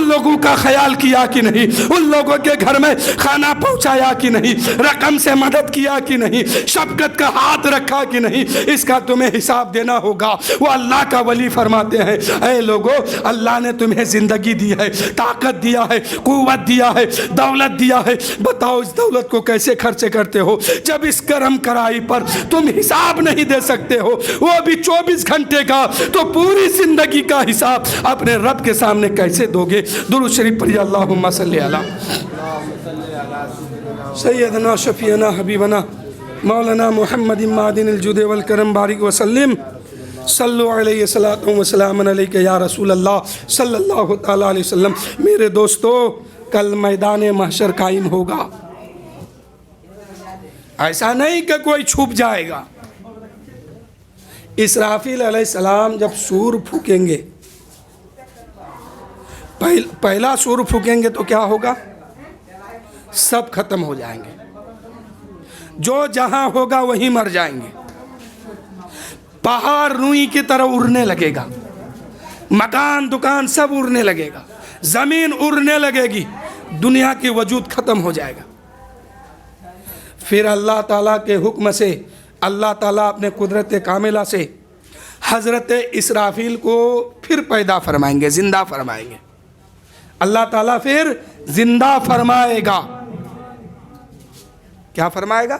لوگوں کا خیال کیا کہ نہیں, ان لوگوں کے گھر میں کھانا پہنچایا کہ نہیں, رقم سے مدد کیا کہ نہیں, شفقت کا ہاتھ رکھا کہ نہیں, اس کا تمہیں حساب دینا ہوگا. وہ اللہ کا ولی فرماتے ہیں اے لوگوں, اللہ نے تمہیں زندگی دی ہے, طاقت دیا ہے, قوت دیا ہے, دولت دیا ہے, بتاؤ اس دولت کو کیسے خرچ کرتے ہو جب اس گرم کڑھائی پر تم حساب نہیں دے سکتے ہو, وہ بھی 24 گھنٹے کا, تو پوری زندگی کا حساب اپنے رب کے سامنے کیسے دو گے؟ درود شریف پڑھیے, اللہم صلی علی سیدنا شفیعنا حبیبنا مولانا محمد معدن الجود والکرم بارک وسلم صلو علیہ الصلاۃ والسلام علیک یا رسول اللہ صلی اللہ تعالیٰ علیہ وسلم۔ میرے دوستو، کل میدان محشر قائم ہوگا، ایسا نہیں کہ کوئی چھپ جائے گا۔ اسرافیل علیہ السلام جب سور پھونکیں گے، پہلا سور پھونکیں گے تو کیا ہوگا؟ سب ختم ہو جائیں گے، جو جہاں ہوگا وہیں مر جائیں گے۔ پہاڑ روئی کی طرح اڑنے لگے گا، مکان دکان سب اڑنے لگے گا، زمین اڑنے لگے گی، دنیا کی وجود ختم ہو جائے گا۔ پھر اللہ تعالیٰ کے حکم سے اللہ تعالیٰ اپنے قدرت کاملہ سے حضرت اسرافیل کو پھر پیدا فرمائیں گے، زندہ فرمائیں گے۔ اللہ تعالیٰ پھر زندہ فرمائے گا۔ کیا فرمائے گا؟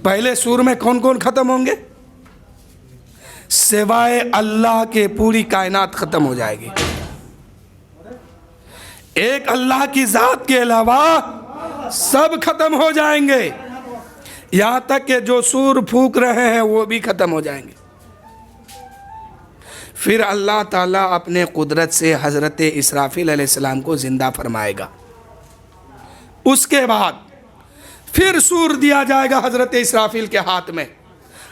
پہلے سور میں کون کون ختم ہوں گے؟ سوائے اللہ کے پوری کائنات ختم ہو جائے گی۔ ایک اللہ کی ذات کے علاوہ سب ختم ہو جائیں گے، یہاں تک کہ جو سور پھونک رہے ہیں وہ بھی ختم ہو جائیں گے۔ پھر اللہ تعالیٰ اپنے قدرت سے حضرت اسرافیل علیہ السلام کو زندہ فرمائے گا۔ اس کے بعد پھر سور دیا جائے گا حضرت اسرافیل کے ہاتھ میں۔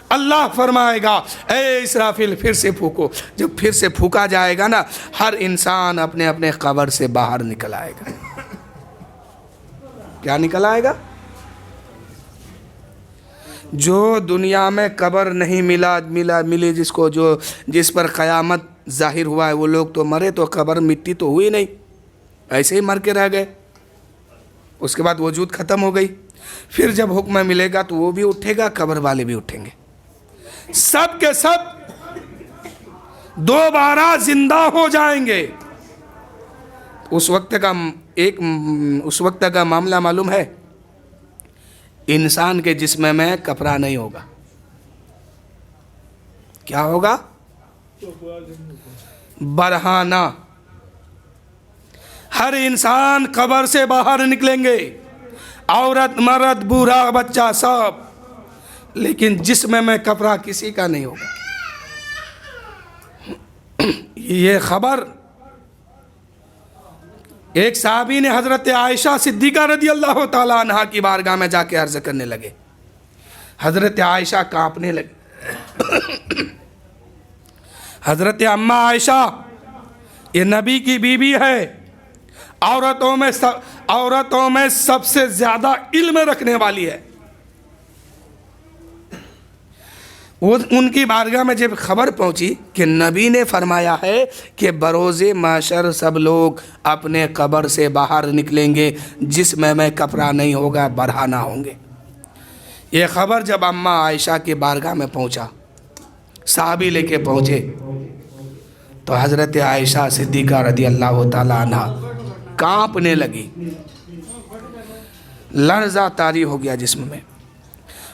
اللہ فرمائے گا اے اسرافیل پھر سے پھونکو۔ جب پھر سے پھونکا جائے گا نا، ہر انسان اپنے اپنے قبر سے باہر نکل آئے گا۔ کیا نکل آئے گا؟ جو دنیا میں قبر نہیں ملی جس پر قیامت ظاہر ہوا ہے، وہ لوگ تو مرے تو قبر مٹی تو ہوئی نہیں، ایسے ہی مر کے رہ گئے۔ اس کے بعد وجود ختم ہو گئی۔ پھر جب حکم ملے گا تو وہ بھی اٹھے گا، قبر والے بھی اٹھیں گے، سب کے سب دوبارہ زندہ ہو جائیں گے۔ اس وقت کا معاملہ معلوم ہے؟ انسان کے جسم میں کپڑا نہیں ہوگا۔ کیا ہوگا؟ برہانہ۔ ہر انسان قبر سے باہر نکلیں گے، عورت مرد بوڑھا بچہ سب، لیکن جسم میں کپڑا کسی کا نہیں ہوگا۔ یہ خبر ایک صحابی نے حضرت عائشہ صدیقہ رضی اللہ تعالیٰ عنہا کی بارگاہ میں جا کے عرض کرنے لگے۔ حضرت عائشہ کانپنے لگے۔ حضرت اماں عائشہ یہ نبی کی بیوی ہے، عورتوں میں سب سے زیادہ علم رکھنے والی ہے۔ ان کی بارگاہ میں جب خبر پہنچی کہ نبی نے فرمایا ہے کہ بروز محشر سب لوگ اپنے قبر سے باہر نکلیں گے، جسم میں کپڑا نہیں ہوگا، برہنہ ہوں گے۔ یہ خبر جب اماں عائشہ کی بارگاہ میں پہنچا، صحابی لے کے پہنچے، تو حضرت عائشہ صدیقہ رضی اللہ تعالیٰ عنہ کانپنے لگی، لرزہ طاری ہو گیا جسم میں۔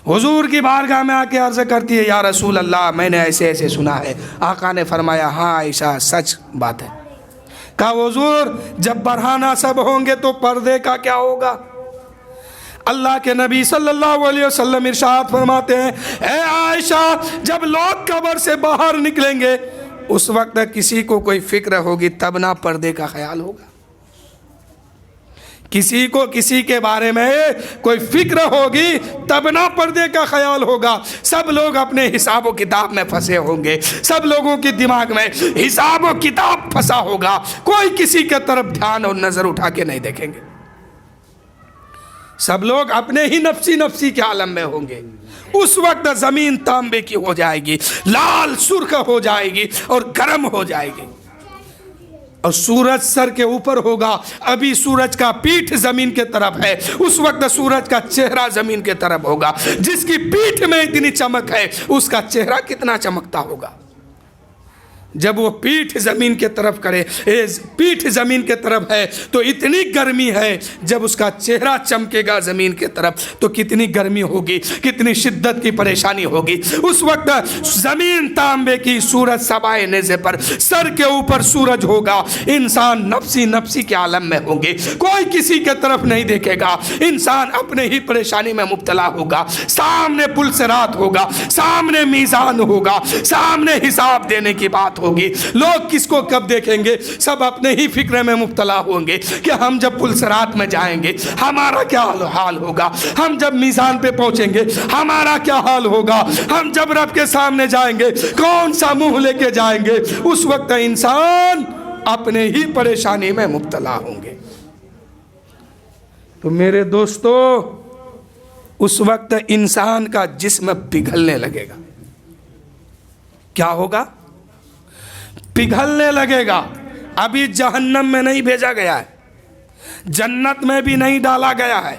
حضور کی بارگاہ میں آ کے عرض کرتی ہے، یا رسول اللہ میں نے ایسے ایسے سنا ہے۔ آقا نے فرمایا ہاں عائشہ سچ بات ہے۔ کہا حضور جب برہنہ سب ہوں گے تو پردے کا کیا ہوگا؟ اللہ کے نبی صلی اللہ علیہ وسلم ارشاد فرماتے ہیں، اے عائشہ جب لوگ قبر سے باہر نکلیں گے اس وقت کسی کو کوئی فکر ہوگی تب نہ پردے کا خیال ہوگا۔ کسی کو کسی کے بارے میں کوئی فکر ہوگی تب نہ پردے کا خیال ہوگا۔ سب لوگ اپنے حساب و کتاب میں پھنسے ہوں گے، سب لوگوں کے دماغ میں حساب و کتاب پھنسا ہوگا، کوئی کسی کے طرف دھیان اور نظر اٹھا کے نہیں دیکھیں گے۔ سب لوگ اپنے ہی نفسی کے عالم میں ہوں گے۔ اس وقت زمین تانبے کی ہو جائے گی، لال سرخ ہو جائے گی اور گرم ہو جائے گی، اور سورج سر کے اوپر ہوگا۔ ابھی سورج کا پیٹھ زمین کے طرف ہے، اس وقت سورج کا چہرہ زمین کے طرف ہوگا۔ جس کی پیٹھ میں اتنی چمک ہے اس کا چہرہ کتنا چمکتا ہوگا۔ جب وہ پیٹھ زمین کے طرف کرے، پیٹھ زمین کے طرف ہے تو اتنی گرمی ہے، جب اس کا چہرہ چمکے گا زمین کے طرف تو کتنی گرمی ہوگی، کتنی شدت کی پریشانی ہوگی۔ اس وقت زمین تانبے کی، سورج سبائے نیزے پر، سر کے اوپر سورج ہوگا، انسان نفسی نفسی کے عالم میں ہوں گے، کوئی کسی کے طرف نہیں دیکھے گا، انسان اپنے ہی پریشانی میں مبتلا ہوگا۔ سامنے پل صراط ہوگا، سامنے میزان ہوگا، سامنے حساب دینے کی بات ہوگی۔ لوگ کس کو کب دیکھیں گے؟ سب اپنے ہی فکر میں مبتلا ہوں گے کہ ہم جب پل صراط میں جائیں گے ہمارا کیا حال ہوگا، ہم جب میزان پہ پہنچیں گے ہمارا کیا حال ہوگا، ہم جب رب کے سامنے جائیں گے کون سا منہ لے کے جائیں گے۔ اس وقت انسان اپنے ہی پریشانی میں مبتلا ہوں گے۔ تو میرے دوستو، اس وقت انسان کا جسم پگھلنے لگے گا۔ کیا ہوگا؟ پگھلنے لگے گا۔ ابھی جہنم میں نہیں بھیجا گیا ہے، جنت میں بھی نہیں ڈالا گیا ہے۔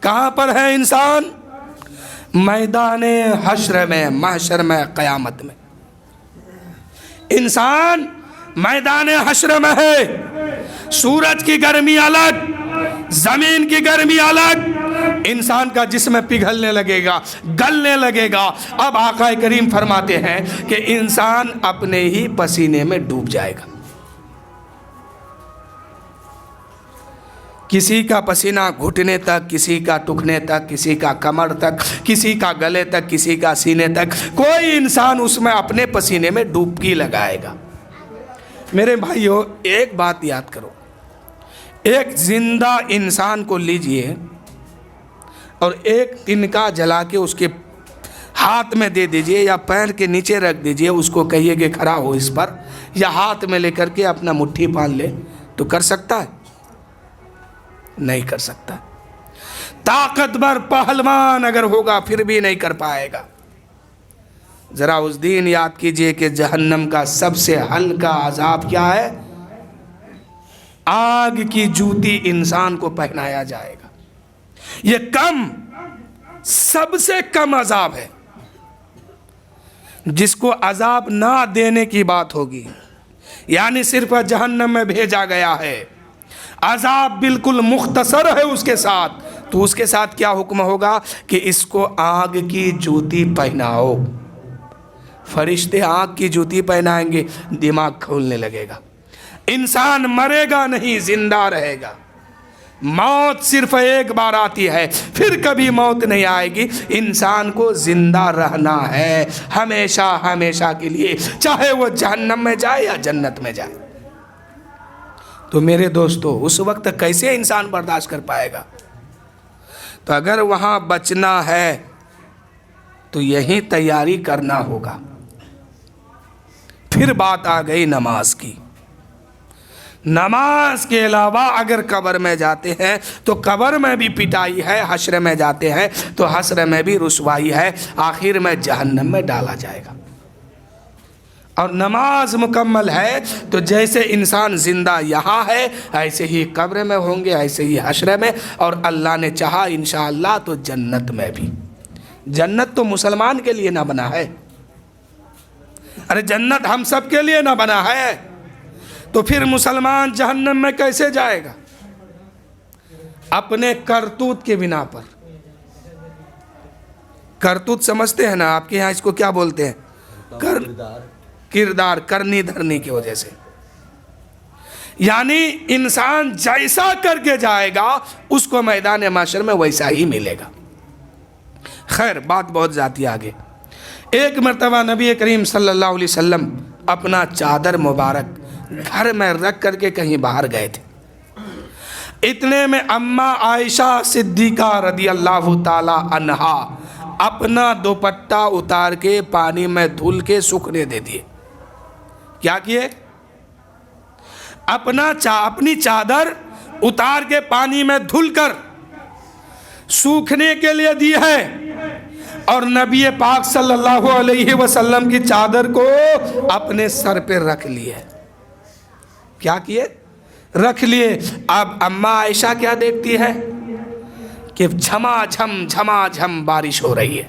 کہاں پر ہے انسان؟ میدان حشر میں، محشر میں، قیامت میں۔ انسان میدان حشر میں ہے۔ سورج کی گرمی الگ، زمین کی گرمی الگ، انسان کا جسم پگھلنے لگے گا، گلنے لگے گا۔ اب آقا کریم فرماتے ہیں کہ انسان اپنے ہی پسینے میں ڈوب جائے گا۔ کسی کا پسینہ گھٹنے تک، کسی کا ٹکنے تک، کسی کا کمر تک، کسی کا گلے تک، کسی کا سینے تک، کوئی انسان اس میں اپنے پسینے میں ڈوبکی لگائے گا۔ میرے بھائیو، ایک بات یاد کرو، ایک زندہ انسان کو لیجئے اور ایک تنکا جلا کے اس کے ہاتھ میں دے دیجئے یا پیر کے نیچے رکھ دیجئے، اس کو کہیے کہ کھڑا ہو اس پر، یا ہاتھ میں لے کر کے اپنا مٹھی باندھ لے، تو کر سکتا ہے؟ نہیں کر سکتا۔ طاقتور پہلوان اگر ہوگا پھر بھی نہیں کر پائے گا۔ ذرا اس دن یاد کیجئے کہ جہنم کا سب سے ہلکا عذاب کیا ہے؟ آگ کی جوتی انسان کو پہنایا جائے گا۔ یہ کم، سب سے کم عذاب ہے۔ جس کو عذاب نہ دینے کی بات ہوگی، یعنی صرف جہنم میں بھیجا گیا ہے، عذاب بالکل مختصر ہے اس کے ساتھ، تو اس کے ساتھ کیا حکم ہوگا کہ اس کو آگ کی جوتی پہناؤ۔ فرشتے آگ کی جوتی پہنائیں گے، دماغ کھولنے لگے گا۔ انسان مرے گا نہیں، زندہ رہے گا۔ موت صرف ایک بار آتی ہے، پھر کبھی موت نہیں آئے گی۔ انسان کو زندہ رہنا ہے ہمیشہ ہمیشہ کے لیے، چاہے وہ جہنم میں جائے یا جنت میں جائے۔ تو میرے دوستو، اس وقت کیسے انسان برداشت کر پائے گا؟ تو اگر وہاں بچنا ہے تو یہی تیاری کرنا ہوگا۔ پھر بات آ گئی نماز کی۔ نماز کے علاوہ اگر قبر میں جاتے ہیں تو قبر میں بھی پٹائی ہے، حشر میں جاتے ہیں تو حشر میں بھی رسوائی ہے، آخر میں جہنم میں ڈالا جائے گا۔ اور نماز مکمل ہے تو جیسے انسان زندہ یہاں ہے ایسے ہی قبر میں ہوں گے، ایسے ہی حشر میں، اور اللہ نے چاہا انشاءاللہ تو جنت میں بھی۔ جنت تو مسلمان کے لیے نہ بنا ہے، ارے جنت ہم سب کے لیے نہ بنا ہے، تو پھر مسلمان جہنم میں کیسے جائے گا؟ اپنے کرتوت کے بنا پر۔ کرتوت سمجھتے ہیں نا؟ آپ کے یہاں اس کو کیا بولتے ہیں؟ کردار، کرنی دھرنی کی وجہ سے، یعنی انسان جیسا کر کے جائے گا اس کو میدان محشر میں ویسا ہی ملے گا۔ خیر، بات بہت جاتی آگے۔ ایک مرتبہ نبی کریم صلی اللہ علیہ وسلم اپنا چادر مبارک گھر میں رکھ کر کے کہیں باہر گئے تھے۔ اتنے میں اماں عائشہ صدیقہ رضی اللہ تعالی عنہا اپنا دوپٹہ اتار کے پانی میں دھل کے سوکھنے دے دیے۔ کیا کیے؟ اپنی چادر اتار کے پانی میں دھل کر سوکھنے کے لیے دی ہے، اور نبی پاک صلی اللہ علیہ وسلم کی چادر کو اپنے سر پہ رکھ لیے۔ کیا کیے؟ رکھ لیے۔ اب اماں عائشہ کیا دیکھتی ہے کہ جھما جھم بارش ہو رہی ہے۔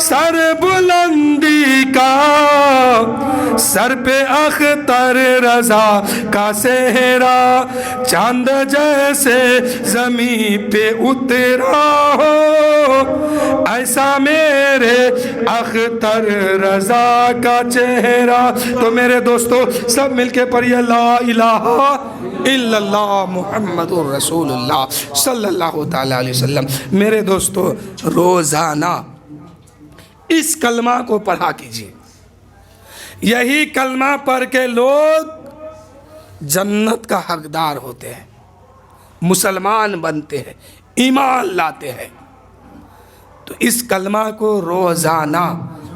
سر بلندی کا، سر پہ اختر رضا کا سہرا، چاند جیسے زمین پہ اترا ہو، ایسا میرے اختر رضا کا چہرہ۔ تو میرے دوستو سب مل کے پڑھیے لا الہ الا اللہ محمد الرسول اللہ صلی اللہ تعالیٰ علیہ وسلم۔ میرے دوستو روزانہ اس کلمہ کو پڑھا کیجیے، یہی کلمہ پڑھ کے لوگ جنت کا حقدار ہوتے ہیں، مسلمان بنتے ہیں، ایمان لاتے ہیں۔ تو اس کلمہ کو روزانہ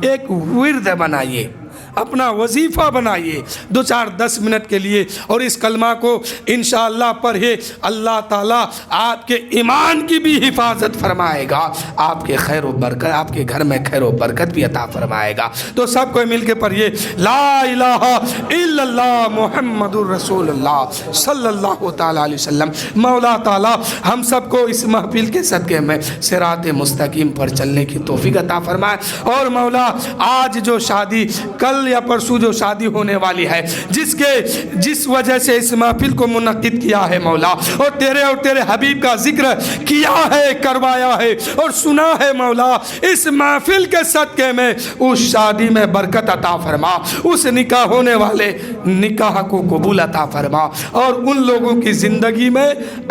ایک ورد بنائیے، اپنا وظیفہ بنائیے 2-4-10 منٹ کے لیے، اور اس کلمہ کو انشاءاللہ پڑھے، اللہ تعالیٰ آپ کے ایمان کی بھی حفاظت فرمائے گا، آپ کے خیر و برکت، آپ کے گھر میں خیر و برکت بھی عطا فرمائے گا۔ تو سب کو مل کے پڑھیے لا الہ الا اللہ محمد الرسول اللہ صلی اللہ تعالیٰ علیہ وسلم۔ مولا تعالیٰ ہم سب کو اس محفل کے صدقے میں صراط مستقیم پر چلنے کی توفیق عطا فرمائے، اور مولا آج جو شادی، کل یا پرسوں جو شادی ہونے والی ہے، جس وجہ سے اس محفل کو منعقد کیا ہے مولا، اور تیرے حبیب کا ذکر کیا ہے، کروایا ہے اور سنا ہے مولا، اس محفل کے صدقے میں اس شادی میں برکت عطا فرما، اس نکاح ہونے والے نکاح کو قبول عطا فرما، اور ان لوگوں کی زندگی میں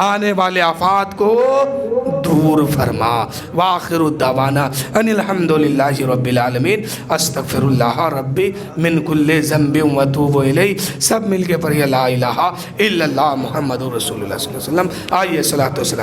آنے والے آفات کو دور فرما۔ وآخر الدعوانا ان الحمدللہ رب العالمین، استغفر اللہ ربی من کل ذنب واتوب الیہ۔ سب مل کے پڑھیے لا الہ الا اللہ محمد رسول اللہ صلی اللہ علیہ وسلم۔ آئیے صلاۃ و سلام۔